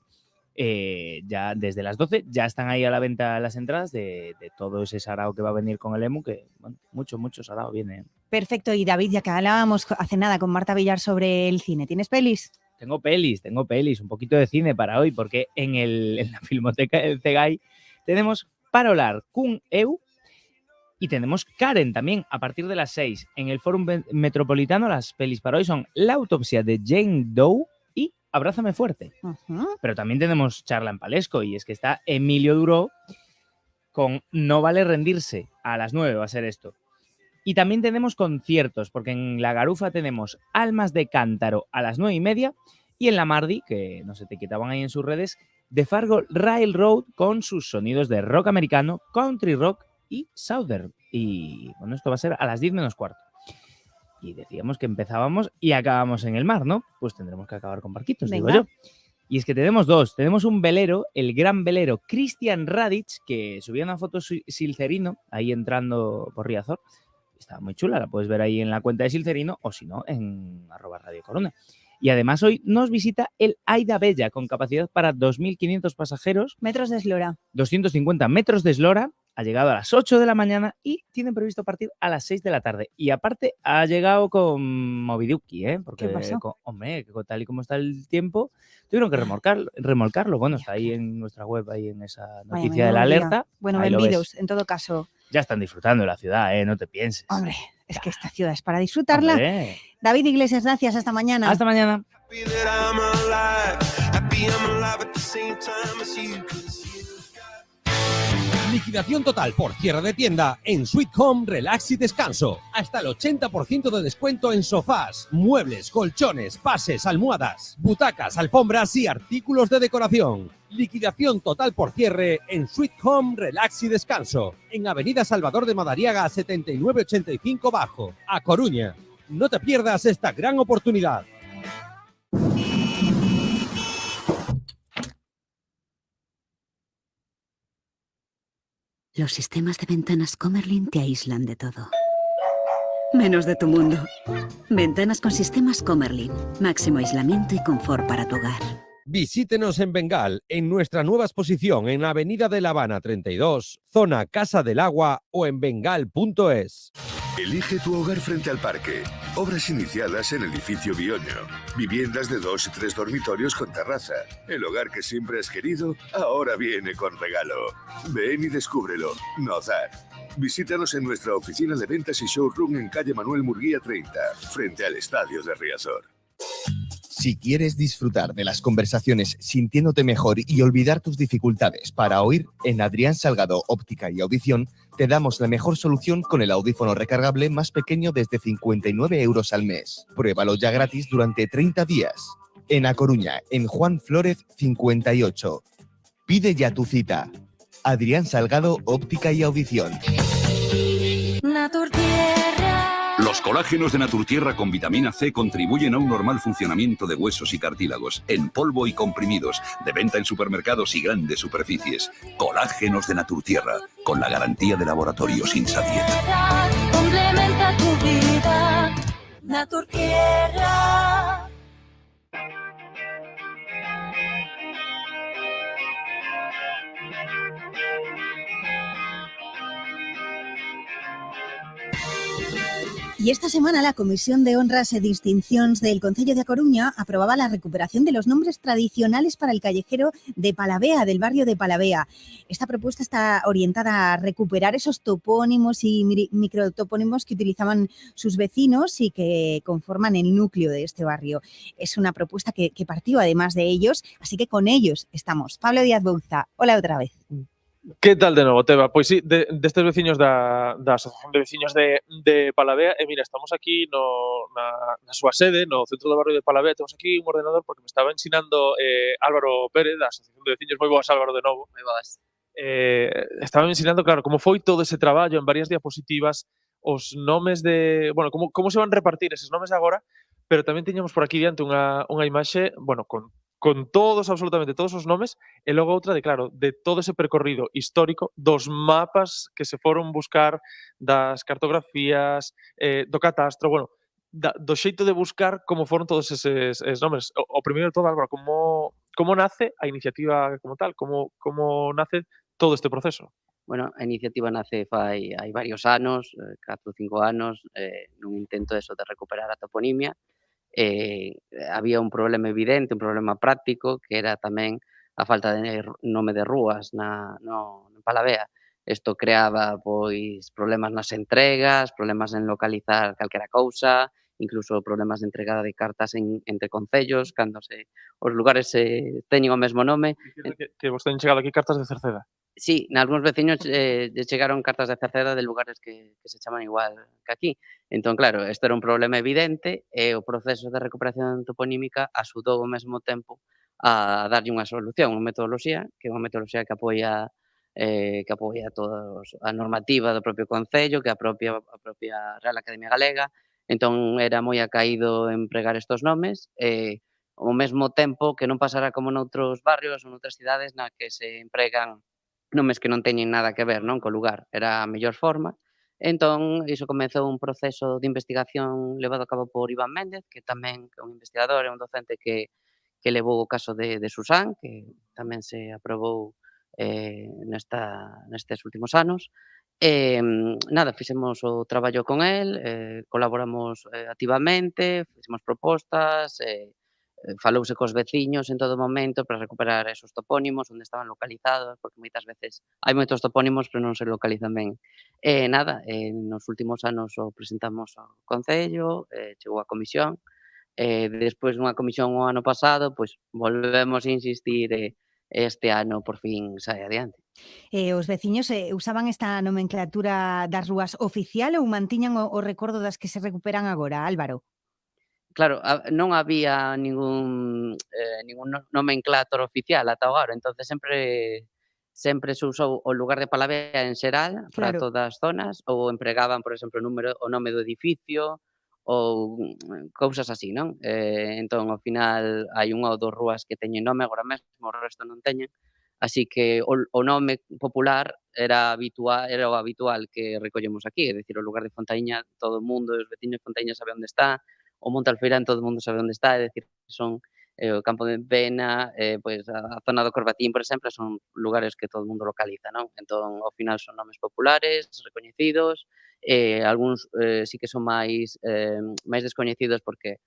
Speaker 8: ya desde las 12, ya están ahí a la venta las entradas de todo ese sarao que va a venir con el EMU, que bueno, mucho sarao viene.
Speaker 14: Perfecto. Y David, ya que hablábamos hace nada con Marta Villar sobre el cine, ¿tienes pelis?
Speaker 8: Tengo pelis, un poquito de cine para hoy, porque en la Filmoteca del Cegay tenemos Parolar Kun Eu y tenemos Karen también a partir de las 6. En el Fórum Metropolitano las pelis para hoy son La autopsia de Jane Doe y Abrázame fuerte. Pero también tenemos charla en Palesco y es que está Emilio Duró con No vale rendirse. A las 9 va a ser esto. Y también tenemos conciertos, porque en La Garufa tenemos Almas de Cántaro a las 9:30 y en la Mardi, que no se te quitaban ahí en sus redes, The Fargo Railroad con sus sonidos de rock americano, country rock y southern. Y bueno, esto va a ser a las 10 menos cuarto. Y decíamos que empezábamos y acabamos en el mar, ¿no? Pues tendremos que acabar con barquitos, digo yo. Y es que tenemos dos. Tenemos un velero, el gran velero Christian Radic, que subía una foto Silcerino ahí entrando por Riazor. Está muy chula, la puedes ver ahí en la cuenta de Silcerino o si no, en @Radio Corona. Y además hoy nos visita el Aida Bella con capacidad para 2.500 pasajeros.
Speaker 14: Metros de eslora.
Speaker 8: 250 metros de eslora. Ha llegado a las 8 de la mañana y tienen previsto partir a las 6 de la tarde. Y aparte ha llegado con Moviduki, ¿eh? Porque,
Speaker 14: ¿Qué pasó?
Speaker 8: Hombre, que tal y como está el tiempo, tuvieron que remolcarlo. Bueno, está ahí en nuestra web, ahí en esa noticia de la alerta.
Speaker 14: Bueno,
Speaker 8: Ahí lo
Speaker 14: bienvenidos,
Speaker 8: ves.
Speaker 14: en todo caso.
Speaker 8: Ya están disfrutando de la ciudad, ¿eh? No te pienses.
Speaker 14: Hombre, es que esta ciudad es para disfrutarla.
Speaker 8: Hombre.
Speaker 14: David Iglesias, gracias. Hasta mañana.
Speaker 8: Hasta mañana.
Speaker 6: Liquidación total por cierre de tienda en Sweet Home Relax y Descanso. Hasta el 80% de descuento en sofás, muebles, colchones, pases, almohadas, butacas, alfombras y artículos de decoración. Liquidación total por cierre en Sweet Home Relax y Descanso. En Avenida Salvador de Madariaga 7985 Bajo, A Coruña. No te pierdas esta gran oportunidad.
Speaker 16: Los sistemas de ventanas Comerlin te aíslan de todo. Menos de tu mundo. Ventanas con sistemas Comerlin. Máximo aislamiento y confort para tu hogar.
Speaker 6: Visítenos en Bengal, en nuestra nueva exposición en Avenida de La Habana 32, zona Casa del Agua o en bengal.es.
Speaker 17: Elige tu hogar frente al parque. Obras iniciadas en el edificio Bioño. Viviendas de 2 y 3 dormitorios con terraza. El hogar que siempre has querido, ahora viene con regalo. Ven y descúbrelo. Nozar. Visítanos en nuestra oficina de ventas y showroom en calle Manuel Murguía 30, frente al Estadio de Riazor.
Speaker 18: Si quieres disfrutar de las conversaciones sintiéndote mejor y olvidar tus dificultades para oír, en Adrián Salgado Óptica y Audición te damos la mejor solución con el audífono recargable más pequeño desde 59 euros al mes. Pruébalo ya gratis durante 30 días. En A Coruña, en Juan Flórez 58. Pide ya tu cita. Adrián Salgado Óptica y Audición.
Speaker 19: Los colágenos de Naturtierra con vitamina C contribuyen a un normal funcionamiento de huesos y cartílagos, en polvo y comprimidos, de venta en supermercados y grandes superficies. Colágenos de Naturtierra, con la garantía de Laboratorios Insadiet.
Speaker 12: Complementa tu vida, Naturtierra.
Speaker 14: Y esta semana la Comisión de Honras e Distincións del Concello de A Coruña aprobaba la recuperación de los nombres tradicionales para el callejero de Palavea, del barrio de Palavea. Esta propuesta está orientada a recuperar esos topónimos y microtopónimos que utilizaban sus vecinos y que conforman el núcleo de este barrio. Es una propuesta que partió además de ellos, así que con ellos estamos. Pablo Díaz Bouza, hola otra vez.
Speaker 20: Que tal de novo, Teba? Pois sí, destes veciños da Asociación de Veciños de Palavea, e mira, estamos aquí na súa sede, no centro do barrio de Palavea, temos aquí un ordenador porque me estaba ensinando Álvaro Pérez, da Asociación de Veciños. Moi boas, Álvaro, de novo.
Speaker 21: Moi boas.
Speaker 20: Estaba me ensinando, claro, como foi todo ese traballo en varias diapositivas, os nomes de... Bueno, como se van repartir eses nomes agora, pero tamén tiñamos por aquí diante unha imaxe, bueno, con todos, absolutamente todos os nomes, e logo outra de, claro, de todo ese percorrido histórico dos mapas que se foron buscar, das cartografías, do catastro, bueno, do xeito de buscar como foron todos eses nomes. O primeiro de todo, Álvaro, como nace a iniciativa como tal? Como nace todo este proceso?
Speaker 21: Bueno, a iniciativa nace hai varios anos, 4 ou 5 anos, nun intento de recuperar a toponimia. Había un problema evidente, un problema práctico, que era tamén a falta de nome de rúas en Palavea. Isto creaba pois problemas nas entregas, problemas en localizar calquera cousa, incluso problemas de entregada de cartas entre concellos, cando os lugares teñen o mesmo nome.
Speaker 20: Que vos teñen chegado aquí cartas de Cerceda.
Speaker 21: Sí, nalgúns veciños lle chegaron cartas de Cerceda de lugares que se chaman igual que aquí. Entón, claro, isto era un problema evidente e o proceso de recuperación toponímica axudou ao mesmo tempo a darlle unha solución, unha metodoloxía, que é unha metodoloxía que apoia toda a normativa do propio Concello, que a propia Real Academia Galega. Entón, era moi acaído empregar estes nomes e ao mesmo tempo que non pasara como noutros barrios ou noutras cidades na que se empregan nomes que non teñen nada que ver, non, co lugar. Era a mellor forma. Entón, iso comezou un proceso de investigación levado a cabo por Iván Méndez, que tamén é un investigador e un docente que levou o caso de Susán, que tamén se aprobou nestes últimos anos. Nada, fixemos o traballo con el, colaboramos activamente, fixemos propostas, falouse cos veciños en todo momento para recuperar esos topónimos, onde estaban localizados, porque moitas veces hai moitos topónimos pero non se localizan ben. Nada, nos últimos anos o presentamos ao Concello, chegou a comisión, despois dunha comisión o ano pasado, pois volvemos a insistir este ano por fin sai adiante.
Speaker 14: Os veciños usaban esta nomenclatura das rúas oficial ou mantiñan o recordo das que se recuperan agora, Álvaro?
Speaker 21: Claro, non había ningún nomenclator oficial ata agora, entonces sempre se usou o lugar de Palavea en xeral para todas as zonas, ou empregaban, por exemplo, o nome do edificio ou cousas así, non? Entón, ao final, hai unha ou 2 rúas que teñen nome agora mesmo, o resto non teñen, así que o nome popular era o habitual que recollemos aquí, é dicir, o lugar de Fontaíña, todo o mundo, os veciños de Fontaíña sabe onde está, o Monte Alfeirán todo o mundo sabe onde está, é dicir, son o Campo de Pena, pois a zona do Corbatín, por exemplo, son lugares que todo o mundo localiza, non? Entón, ao final son nomes populares, recoñecidos, algúns sí que son máis descoñecidos porque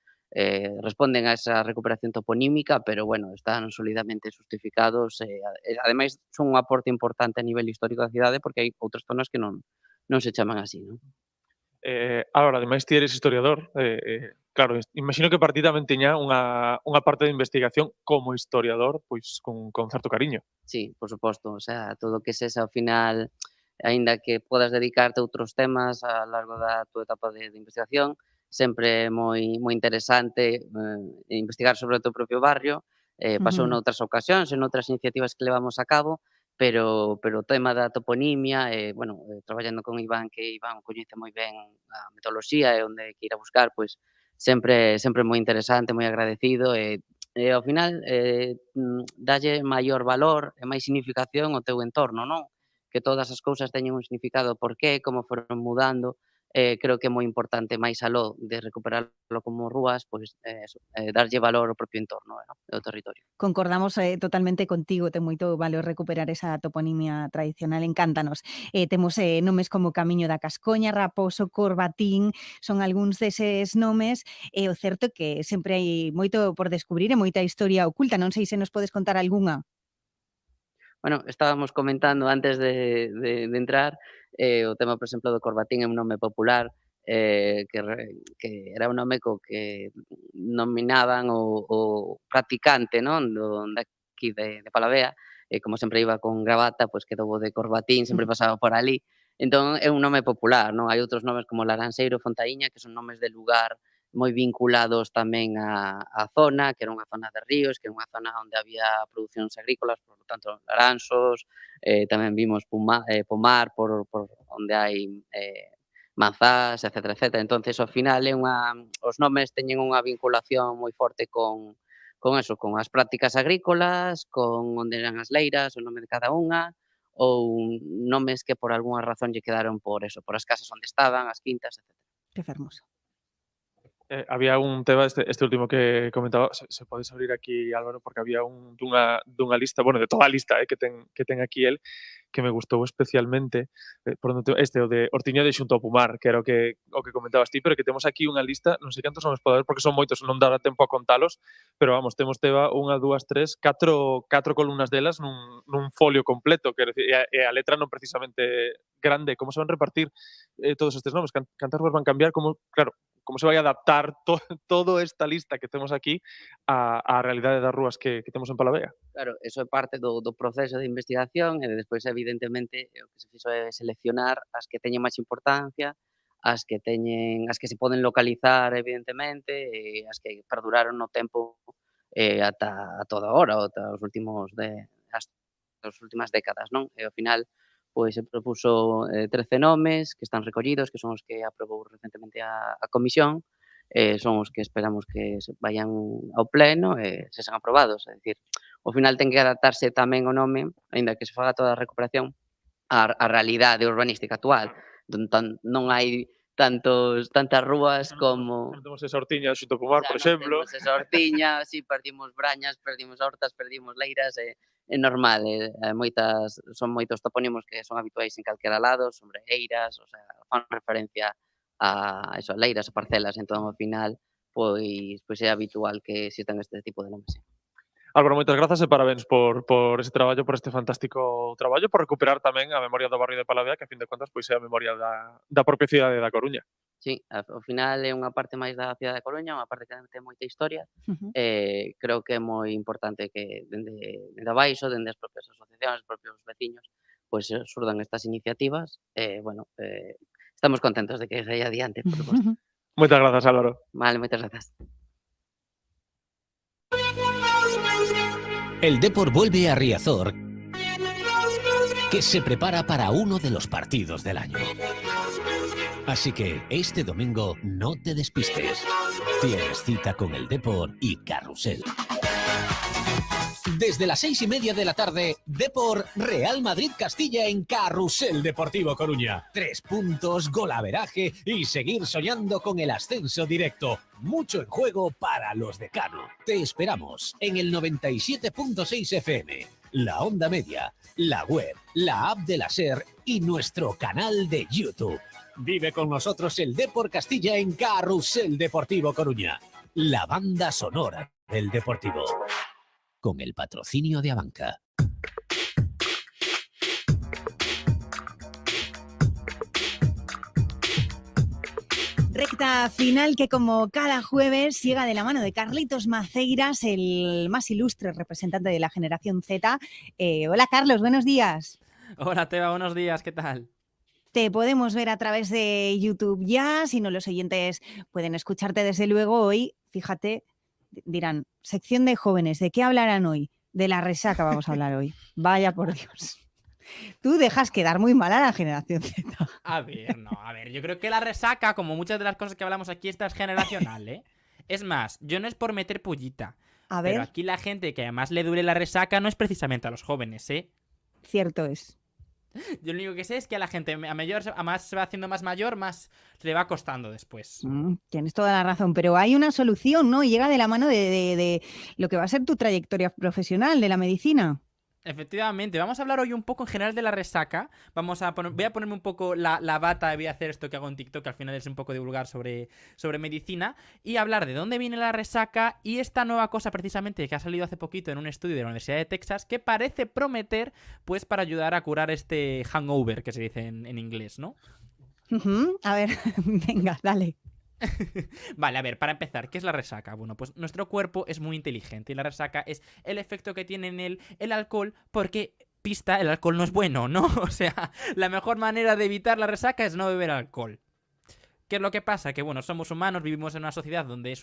Speaker 21: responden a esa recuperación toponímica, pero, bueno, están solidamente justificados e ademais son un aporte importante a nivel histórico da cidade porque hai outras zonas que non se chaman así, non?
Speaker 20: Álvaro, ademais ti eres historiador, claro, imagino que para ti tamén tiña unha parte de investigación como historiador, pois con certo cariño.
Speaker 21: Sí, por suposto, o sea, todo o que sexa ao final, aínda que podas dedicarte a outros temas a largo da túa etapa de investigación, sempre é moi interesante investigar sobre o teu propio barrio. Pasou
Speaker 1: Ujú.
Speaker 21: noutras ocasións, en outras iniciativas que levamos a cabo, pero o tema da toponimia, traballando con Iván, que Iván coñece moi ben a metodoloxía e onde que ir a buscar, pois sempre moi interesante, moi agradecido e ao final dalle maior valor e máis significación ao teu entorno, non? Que todas as cousas teñen un significado, por qué, como foron mudando, creo que é moi importante máis aló de recuperarlo como rúas, pois darlle valor ao propio entorno, ao territorio.
Speaker 14: Concordamos totalmente contigo, ten moito valor recuperar esa toponimia tradicional, encántanos. Temos nomes como Camiño da Cascoña, Raposo, Corbatín, son algúns deses nomes, e o certo é que sempre hai moito por descubrir e moita historia oculta, non sei se nos podes contar algunha.
Speaker 21: Bueno, estábamos comentando antes de entrar, o tema, por exemplo, do Corbatín é un nome popular, que era un nome co que nominaban o practicante, non, de aquí de Palavea, e como sempre iba con gravata, pois quedou o de Corbatín, sempre pasaba por alí. Entón é un nome popular, non? Hai outros nomes como Laranxeiro, Fontaíña, que son nomes de lugar moi vinculados tamén á zona, que era unha zona de ríos, que era unha zona onde había producións agrícolas, por lo tanto, laranxos, tamén vimos pomar por onde hai manzás, etcétera, etcétera. Entonces, ao final, os nomes teñen unha vinculación moi forte con eso, con as prácticas agrícolas, con onde eran as leiras, o nome de cada unha, ou nomes que por algunha razón lle quedaron por eso, por as casas onde estaban, as quintas, etcétera.
Speaker 14: Que fermoso.
Speaker 20: Había un tema, este último que comentaba, se podes abrir aquí, Álvaro, porque había dunha lista, bueno, de toda a lista que ten aquí el, que me gustou especialmente, por onde o de Ortiñade xunto ao Pomar, que era o que comentabas ti, pero que temos aquí unha lista, non sei cantos nomes pode haber, porque son moitos, non dará tempo a contalos, pero vamos, temos 1, 2, 3, 4 columnas delas nun folio completo, quero dicir, e a letra non precisamente grande. Como se van repartir todos estes nomes? Cantas rúas van cambiar? Como se vai adaptar toda esta lista que temos aquí á realidade das rúas que temos en Palavea?
Speaker 21: Claro, eso é parte do proceso de investigación e despois, evidentemente, o que se fixo é seleccionar as que teñen máis importancia, as que se poden localizar, evidentemente, e as que perduraron no tempo ata toda hora, ata as últimas décadas, non? E ao final, pois se propuso 13 nomes que están recollidos, que son os que aprobou recentemente a comisión, son os que esperamos que se vayan ao pleno e sexan aprobados. É dicir, ao final ten que adaptarse tamén o nome, aínda que se faga toda a recuperación, á realidade urbanística actual. Non hai tantas rúas como...
Speaker 20: Non temos esa Ortiña xunto ao Pomar, por exemplo.
Speaker 21: Temos esa Ortiña, si perdimos Brañas, perdimos Hortas, perdimos Leiras, é normal, son moitos topónimos que son habituais en calquera lado, sobre eiras, o sea, fan referencia a eso, a leiras, a parcelas, entón, ao final, pois é habitual que existan este tipo de nomes.
Speaker 20: Álvaro, moitas grazas e parabéns por ese traballo, por este fantástico traballo, por recuperar tamén a memoria do barrio de Palavea, que a fin de contas pois é a memoria da propia cidade da Coruña.
Speaker 21: Sí, ao final é unha parte máis da cidade da Coruña, unha parte que ten moita historia, creo que é moi importante que dende abaixo, dende as propias asociacións, os propios veciños, pois surdan estas iniciativas, estamos contentos de que saia adiante, por suposto.
Speaker 20: Moitas grazas, Álvaro.
Speaker 21: Vale, moitas grazas.
Speaker 10: El Depor vuelve a Riazor, que se prepara para uno de los partidos del año. Así que este domingo no te despistes. Tienes cita con el Depor y Carrusel. Desde las 6:30 de la tarde, Depor Real Madrid Castilla en Carrusel Deportivo Coruña. 3 puntos, golaveraje y seguir soñando con el ascenso directo. Mucho en juego para los de Cano. Te esperamos en el 97.6 FM, la onda media, la web, la app de la SER y nuestro canal de YouTube. Vive con nosotros el Depor Castilla en Carrusel Deportivo Coruña, la banda sonora del Deportivo. Con el patrocinio de Abanca.
Speaker 14: Recta final que como cada jueves llega de la mano de Carlitos Maceiras, el más ilustre representante de la generación Z. Hola Carlos, buenos días.
Speaker 1: Hola Teba, buenos días, ¿qué tal?
Speaker 14: Te podemos ver a través de YouTube ya, si no los oyentes pueden escucharte desde luego hoy. Fíjate, dirán, sección de jóvenes, ¿de qué hablarán hoy? De la resaca vamos a hablar hoy. Vaya por Dios. Tú dejas quedar muy mal a la generación Z.
Speaker 1: A ver, yo creo que la resaca, como muchas de las cosas que hablamos aquí, esta es generacional, ¿eh? Es más, yo no es por meter pullita, pero aquí la gente que además le duele la resaca no es precisamente a los jóvenes, ¿eh?
Speaker 14: Cierto es.
Speaker 1: Yo lo único que sé es que a la gente a más se va haciendo más mayor, más le va costando después.
Speaker 14: Tienes toda la razón, pero hay una solución, ¿no? Y llega de la mano de lo que va a ser tu trayectoria profesional de la medicina.
Speaker 1: Efectivamente, vamos a hablar hoy un poco en general de la resaca. Voy a ponerme un poco la bata y voy a hacer esto que hago en TikTok, que al final es un poco divulgar sobre medicina, y hablar de dónde viene la resaca y esta nueva cosa precisamente que ha salido hace poquito en un estudio de la Universidad de Texas que parece prometer pues para ayudar a curar este hangover que se dice en inglés, ¿no?
Speaker 14: A ver, venga, dale.
Speaker 1: Vale, a ver, para empezar, ¿qué es la resaca? Bueno, pues nuestro cuerpo es muy inteligente y la resaca es el efecto que tiene en él el alcohol porque, pista, el alcohol no es bueno, ¿no? O sea, la mejor manera de evitar la resaca es no beber alcohol. ¿Qué es lo que pasa? Que, bueno, somos humanos, vivimos en una sociedad donde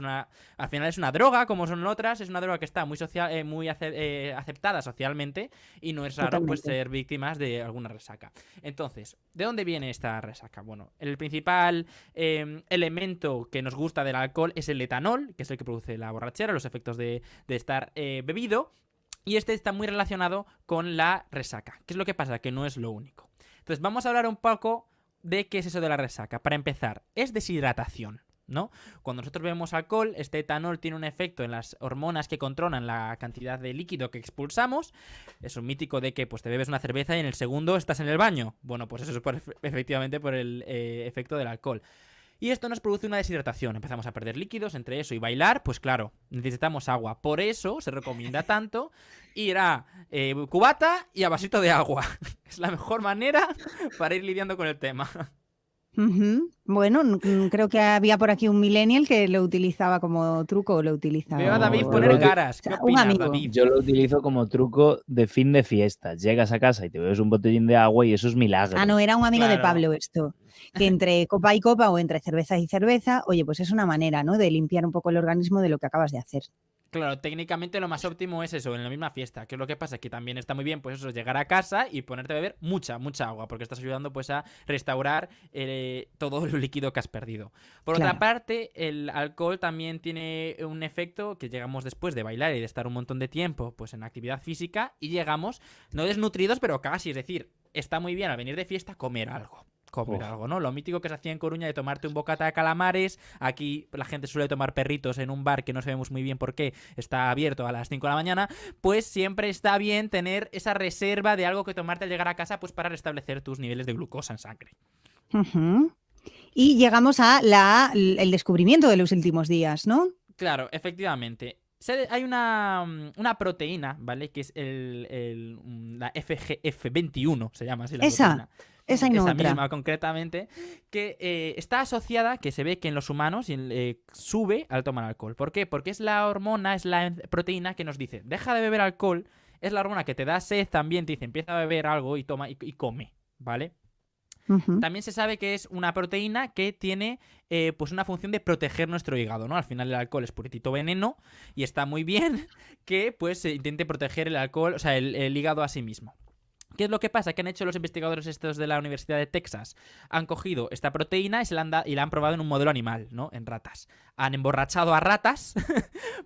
Speaker 1: al final es una droga, como son otras, es una droga que está muy aceptada socialmente y no es raro pues ser víctimas de alguna resaca. Entonces, ¿de dónde viene esta resaca? Bueno, el principal elemento que nos gusta del alcohol es el etanol, que es el que produce la borrachera, los efectos de estar bebido, y este está muy relacionado con la resaca. ¿Qué es lo que pasa? Que no es lo único. Entonces, vamos a hablar un poco de qué es eso de la resaca. Para empezar, es deshidratación, ¿no? Cuando nosotros bebemos alcohol, este etanol tiene un efecto en las hormonas que controlan la cantidad de líquido que expulsamos. Es un mítico de que pues te bebes una cerveza y en el segundo estás en el baño. Bueno, pues eso es efectivamente por el efecto del alcohol. Y esto nos produce una deshidratación. Empezamos a perder líquidos, entre eso y bailar, pues claro, necesitamos agua. Por eso se recomienda tanto ir a cubata y a vasito de agua. Es la mejor manera para ir lidiando con el tema.
Speaker 14: Bueno, creo que había por aquí un millennial que lo utilizaba como truco o lo utilizaba.
Speaker 1: Veo a David poner caras. ¿Qué opinas, David?
Speaker 8: Yo lo utilizo como truco de fin de fiesta. Llegas a casa y te bebes un botellín de agua y eso es milagro.
Speaker 14: Ah, no, era un amigo de Pablo esto. Que entre copa y copa o entre cerveza y cerveza, oye, pues es una manera, ¿no? De limpiar un poco el organismo de lo que acabas de hacer.
Speaker 1: Claro, técnicamente lo más óptimo es eso, en la misma fiesta. ¿Qué es lo que pasa? Que también está muy bien, pues eso, llegar a casa y ponerte a beber mucha agua, porque estás ayudando pues a restaurar todo el líquido que has perdido. Por otra parte, el alcohol también tiene un efecto que llegamos después de bailar y de estar un montón de tiempo pues en actividad física y llegamos no desnutridos, pero casi, es decir, está muy bien al venir de fiesta comer algo. Algo, ¿no? Lo mítico que se hacía en Coruña de tomarte un bocata de calamares. Aquí la gente suele tomar perritos en un bar que no sabemos muy bien por qué está abierto a las 5 de la mañana. Pues siempre está bien tener esa reserva de algo que tomarte al llegar a casa pues para restablecer tus niveles de glucosa en sangre.
Speaker 14: Y llegamos a el descubrimiento de los últimos días, ¿no?
Speaker 1: Claro, efectivamente. Hay una proteína, ¿vale? Que es la FGF21, se llama así la proteína.
Speaker 14: Esa
Speaker 1: misma concretamente, que está asociada, que se ve que en los humanos sube al tomar alcohol. ¿Por qué? Porque es la hormona, es la proteína que nos dice, deja de beber alcohol, es la hormona que te da sed también, te dice, empieza a beber algo y toma y come, ¿vale? También se sabe que es una proteína que tiene pues una función de proteger nuestro hígado, ¿no? Al final el alcohol es puritito veneno y está muy bien que pues se intente proteger el alcohol, o sea, el hígado a sí mismo. ¿Qué es lo que pasa? ¿Qué han hecho los investigadores estos de la Universidad de Texas? Han cogido esta proteína y la han probado en un modelo animal, ¿no? En ratas. Han emborrachado a ratas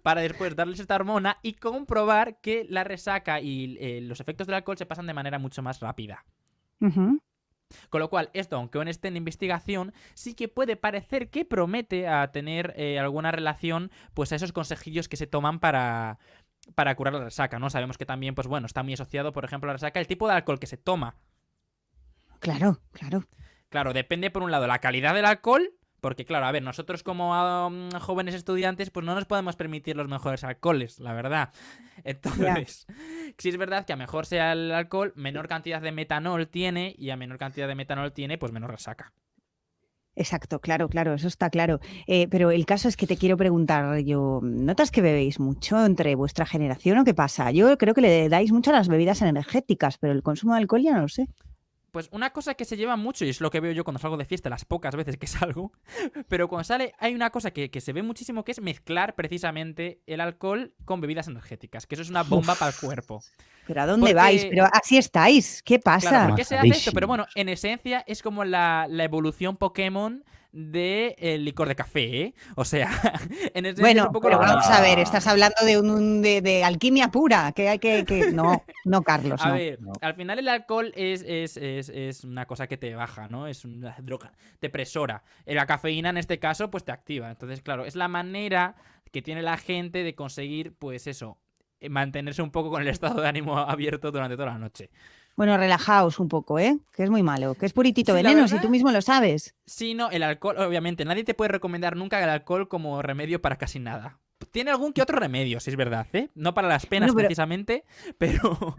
Speaker 1: para después darles esta hormona y comprobar que la resaca y los efectos del alcohol se pasan de manera mucho más rápida. Con lo cual, esto, aunque aún esté en investigación, sí que puede parecer que promete a tener alguna relación pues a esos consejillos que se toman para curar la resaca, ¿no? Sabemos que también, pues bueno, está muy asociado, por ejemplo, a la resaca, el tipo de alcohol que se toma.
Speaker 14: Claro.
Speaker 1: Claro, depende, por un lado, la calidad del alcohol, porque, claro, a ver, nosotros como jóvenes estudiantes, pues no nos podemos permitir los mejores alcoholes, la verdad. Entonces, sí es verdad que a mejor sea el alcohol, menor cantidad de metanol tiene, y a menor cantidad de metanol tiene, pues menor resaca.
Speaker 14: Exacto, claro, eso está claro. Pero el caso es que te quiero preguntar yo, ¿notas que bebéis mucho entre vuestra generación o qué pasa? Yo creo que le dais mucho a las bebidas energéticas, pero el consumo de alcohol ya no lo sé.
Speaker 1: Pues una cosa que se lleva mucho, y es lo que veo yo cuando salgo de fiesta, las pocas veces que salgo, pero cuando sale hay una cosa que se ve muchísimo, que es mezclar precisamente el alcohol con bebidas energéticas, que eso es una bomba para el cuerpo.
Speaker 14: ¿Pero a dónde vais? Pero así estáis, ¿qué pasa?
Speaker 1: Claro, ¿por qué se hace esto? Pero bueno, en esencia es como la evolución Pokémon del licor de café, ¿eh? O sea, en esencia es
Speaker 14: Bueno,
Speaker 1: un poco
Speaker 14: pero
Speaker 1: lo
Speaker 14: vamos
Speaker 1: mismo.
Speaker 14: a ver, estás hablando de alquimia pura, que hay que... No, Carlos,
Speaker 1: A
Speaker 14: no.
Speaker 1: ver, al final el alcohol es una cosa que te baja, ¿no? Es una droga depresora. La cafeína en este caso pues te activa. Entonces, claro, es la manera que tiene la gente de conseguir, pues eso, mantenerse un poco con el estado de ánimo abierto durante toda la noche.
Speaker 14: Bueno, relajaos un poco, ¿eh? Que es muy malo, que es puritito
Speaker 1: Sí, la
Speaker 14: veneno, si
Speaker 1: verdad.
Speaker 14: tú mismo lo sabes.
Speaker 1: Sí, no, el alcohol, obviamente, nadie te puede recomendar nunca el alcohol como remedio para casi nada. Tiene algún que otro remedio, si es verdad, ¿eh? No para las penas,
Speaker 14: Bueno, pero-
Speaker 1: precisamente, pero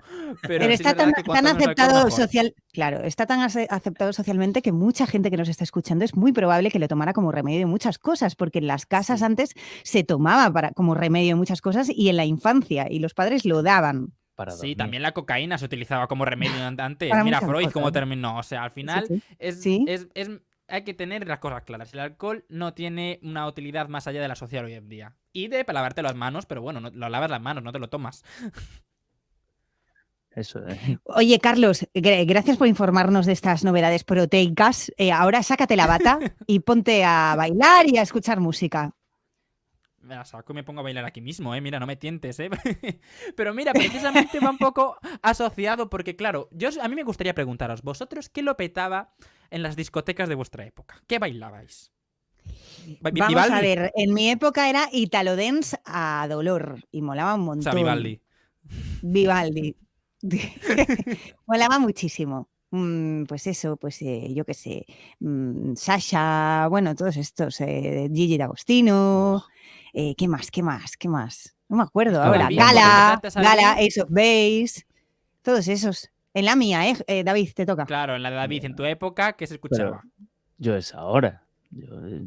Speaker 14: Pero
Speaker 1: sí
Speaker 14: está
Speaker 1: es verdad
Speaker 14: tan,
Speaker 1: que cuanto
Speaker 14: tan
Speaker 1: menos alcohol,
Speaker 14: aceptado
Speaker 1: mejor.
Speaker 14: social, claro, está tan aceptado socialmente que mucha gente que nos está escuchando es muy probable que lo tomara como remedio de muchas cosas, porque en las casas antes se tomaba como remedio de muchas cosas y en la infancia, y los padres lo daban.
Speaker 1: Sí, también la cocaína se utilizaba como remedio antes.
Speaker 14: Para
Speaker 1: Mira,
Speaker 14: muchas
Speaker 1: Freud
Speaker 14: cosas.
Speaker 1: cómo terminó. O sea, al final
Speaker 14: sí.
Speaker 1: es,
Speaker 14: Sí.
Speaker 1: hay que tener las cosas claras. El alcohol no tiene una utilidad más allá de la social hoy en día. Y de lavarte las manos, pero bueno, lo lavas las manos, no te lo tomas.
Speaker 8: Eso,
Speaker 14: Oye, Carlos, gracias por informarnos de estas novedades proteicas. Ahora sácate la bata y ponte a bailar y a escuchar música.
Speaker 1: Me la saco y me pongo a bailar aquí mismo, mira, no me tientes, Pero mira, precisamente va un poco asociado porque, claro, a mí me gustaría preguntaros, ¿vosotros qué lo petaba en las discotecas de vuestra época? ¿Qué bailabais?
Speaker 14: Vamos
Speaker 1: ¿Vivaldi?
Speaker 14: a ver, en mi época era Italo Dance a dolor y molaba un
Speaker 1: O
Speaker 14: montón.
Speaker 1: sea, Vivaldi.
Speaker 14: Vivaldi. Molaba muchísimo. Pues eso, pues yo qué sé, Sasha, bueno, todos estos, Gigi D'Agostino, ¿qué más? No me acuerdo
Speaker 1: Estaba
Speaker 14: ahora.
Speaker 1: bien, porque
Speaker 14: Gala,
Speaker 1: empezaste a salir-
Speaker 14: Gala, Ace of Base, todos esos. En la mía, David, te toca.
Speaker 1: Claro, en la de David, en tu época, ¿qué se escuchaba?
Speaker 8: Yo es ahora.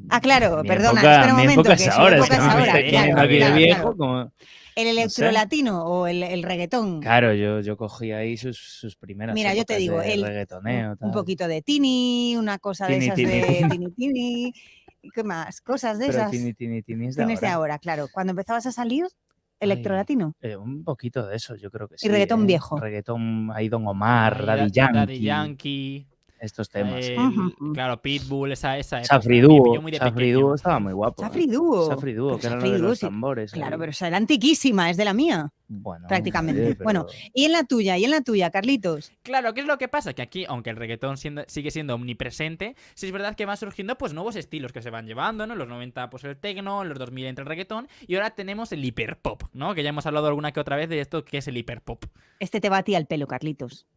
Speaker 14: Ah, claro,
Speaker 8: Mi
Speaker 14: perdona,
Speaker 8: época-
Speaker 14: espera un
Speaker 8: mi
Speaker 14: momento,
Speaker 8: época
Speaker 14: que
Speaker 8: es
Speaker 14: su
Speaker 8: ahora,
Speaker 14: época
Speaker 8: es
Speaker 14: es
Speaker 8: que me
Speaker 14: ahora.
Speaker 8: estoy poniendo aquí de viejo, como-
Speaker 14: El electrolatino o el reggaetón.
Speaker 8: Claro, yo cogí ahí sus primeras
Speaker 14: Mira, yo te
Speaker 8: épocas
Speaker 14: digo,
Speaker 8: de reggaetoneo,
Speaker 14: un
Speaker 8: tal.
Speaker 14: poquito de tini, una cosa de
Speaker 8: Tini,
Speaker 14: esas
Speaker 8: tini,
Speaker 14: de
Speaker 8: tini.
Speaker 14: tini, ¿qué más? Cosas de
Speaker 8: Pero
Speaker 14: esas.
Speaker 8: tini es de
Speaker 14: Tienes de
Speaker 8: ahora.
Speaker 14: ahora, claro. Cuando empezabas a salir, electrolatino.
Speaker 8: Un poquito de eso, yo creo que sí.
Speaker 14: Y reggaetón viejo.
Speaker 8: Reggaetón, ahí Don Omar, Daddy
Speaker 1: Daddy
Speaker 8: Yankee,
Speaker 1: Yankee.
Speaker 8: estos temas.
Speaker 1: Claro, Pitbull, esa época.
Speaker 8: Safri
Speaker 1: Me
Speaker 8: Duo,
Speaker 1: pilló muy de
Speaker 8: Safri
Speaker 1: pequeño.
Speaker 8: Duo estaba muy guapo.
Speaker 14: Safri Duo.
Speaker 8: Safri Duo,
Speaker 14: Pero
Speaker 8: que era lo
Speaker 14: Safri
Speaker 8: de
Speaker 14: Duo,
Speaker 8: los
Speaker 14: sí.
Speaker 8: tambores.
Speaker 14: Claro,
Speaker 8: ahí.
Speaker 14: pero esa era antiquísima, es de la mía.
Speaker 8: Bueno,
Speaker 14: prácticamente.
Speaker 8: pero-
Speaker 14: Bueno, y en la tuya, Carlitos.
Speaker 1: Claro, ¿qué es lo que pasa? Que aquí, aunque el reggaetón sigue siendo omnipresente, sí es verdad que van surgiendo pues nuevos estilos que se van llevando, ¿no? En los 90 pues el techno, en los 2000 entra el reggaetón, y ahora tenemos el hiperpop, ¿no? Que ya hemos hablado alguna que otra vez de esto que es el hiperpop.
Speaker 14: Este te va a ti al pelo, Carlitos.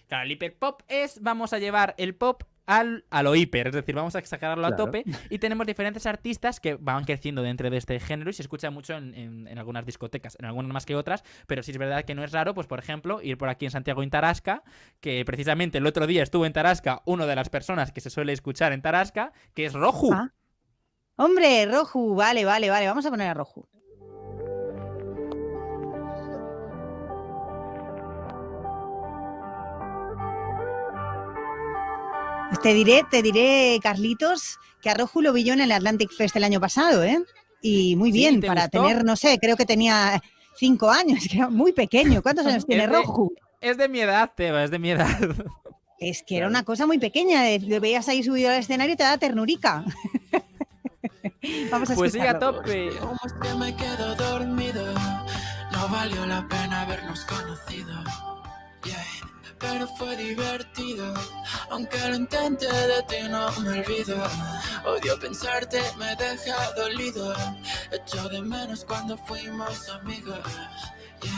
Speaker 1: Claro, el hiperpop vamos a llevar el pop a lo hiper, es decir, vamos a exagerarlo a
Speaker 8: Claro.
Speaker 1: tope, y tenemos diferentes artistas que van creciendo dentro de este género y se escucha mucho en algunas discotecas, en algunas más que otras, pero sí es verdad que no es raro, pues por ejemplo, ir por aquí en Santiago en Tarasca, que precisamente el otro día estuvo en Tarasca una de las personas que se suele escuchar en Tarasca, que es Roju.
Speaker 14: Ah. Hombre, Roju, vale, vamos a poner a Roju. Te diré, Carlitos, que a Roju lo vi yo en el Atlantic Fest el año pasado, ¿eh? Y muy
Speaker 1: ¿Sí?
Speaker 14: bien,
Speaker 1: ¿Te
Speaker 14: para
Speaker 1: gustó?
Speaker 14: tener, no sé, creo que tenía 5 años, que era muy pequeño. ¿Cuántos años tiene
Speaker 1: Es de-
Speaker 14: Roju?
Speaker 1: Es de mi edad, Teba, es de mi edad.
Speaker 14: Es que era una cosa muy pequeña, lo veías ahí subido al escenario y te da ternurica. Vamos a
Speaker 1: Pues sigue a
Speaker 14: escucharlo.
Speaker 1: tope.
Speaker 4: ¿Cómo es que me quedo dormido? No valió la pena habernos conocido. Yeah. Pero fue divertido. Aunque lo intenté, de ti no me olvido. Odio pensarte, me deja dolido. Echo de menos cuando fuimos amigos. Yeah.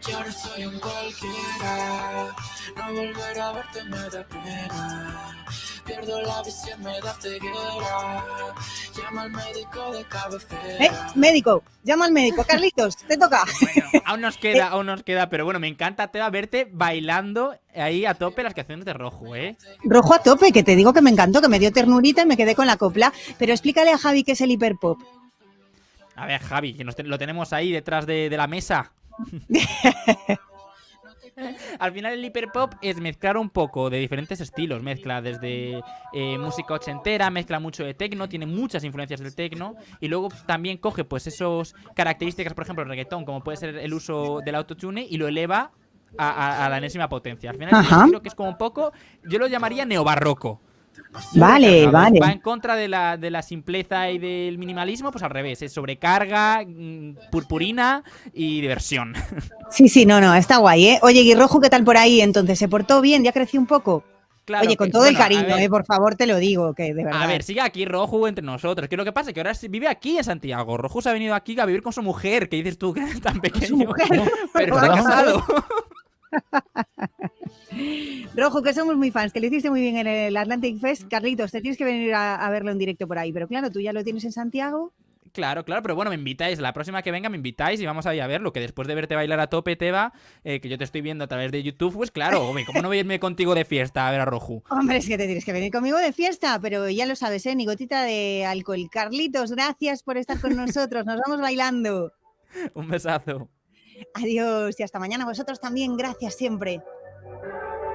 Speaker 4: Y ahora soy un cualquiera. No volver a verte me da pena. Pierdo la visión, me da ceguera. Llama al médico de cabecera.
Speaker 14: Médico, llama al médico. Carlitos, te toca.
Speaker 1: Aún nos queda, pero bueno, me encanta, Teba, verte bailando ahí a tope las canciones de Rojo, ¿eh?
Speaker 14: Rojo a tope, que te digo que me encantó, que me dio ternurita y me quedé con la copla. Pero explícale a Javi qué es el hiperpop.
Speaker 1: A ver, Javi, que lo tenemos ahí detrás de la mesa. Al final el hiperpop es mezclar un poco de diferentes estilos. Mezcla desde música ochentera, mezcla mucho de techno, tiene muchas influencias del techno. Y luego también coge pues esos características, por ejemplo, el reggaetón, como puede ser el uso del autotune, y lo eleva a la enésima potencia. Al final es un estilo que es como un poco, yo lo llamaría neobarroco.
Speaker 14: Vale.
Speaker 1: Va en contra de la simpleza y del minimalismo, pues al revés, es sobrecarga, purpurina y diversión.
Speaker 14: Sí, no, está guay, ¿eh? Oye, ¿y Rojo qué tal por ahí? Entonces, ¿se portó bien? ¿Ya creció un poco?
Speaker 1: Claro,
Speaker 14: oye, con todo el cariño, por favor, te lo digo, que de verdad.
Speaker 1: A ver, sigue aquí Rojo entre nosotros. Que lo que pasa es que ahora vive aquí en Santiago. Rojo se ha venido aquí a vivir con su mujer. ¿Qué dices tú que es tan pequeño? Su mujer, pero está casado.
Speaker 14: Rojo, que somos muy fans, que lo hiciste muy bien en el Atlantic Fest. Carlitos, te tienes que venir a verlo en directo por ahí. Pero claro, tú ya lo tienes en Santiago.
Speaker 1: Claro, pero bueno, me invitáis. La próxima que venga me invitáis y vamos a ir a verlo. Que después de verte bailar a tope, Teba, que yo te estoy viendo a través de YouTube, pues claro, hombre, ¿cómo no voy a irme contigo de fiesta a ver a Rojo?
Speaker 14: Hombre, es que te tienes que venir conmigo de fiesta, pero ya lo sabes, ni gotita de alcohol. Carlitos, gracias por estar con nosotros. Nos vamos bailando.
Speaker 1: Un besazo.
Speaker 14: Adiós y hasta mañana. Vosotros también, gracias siempre.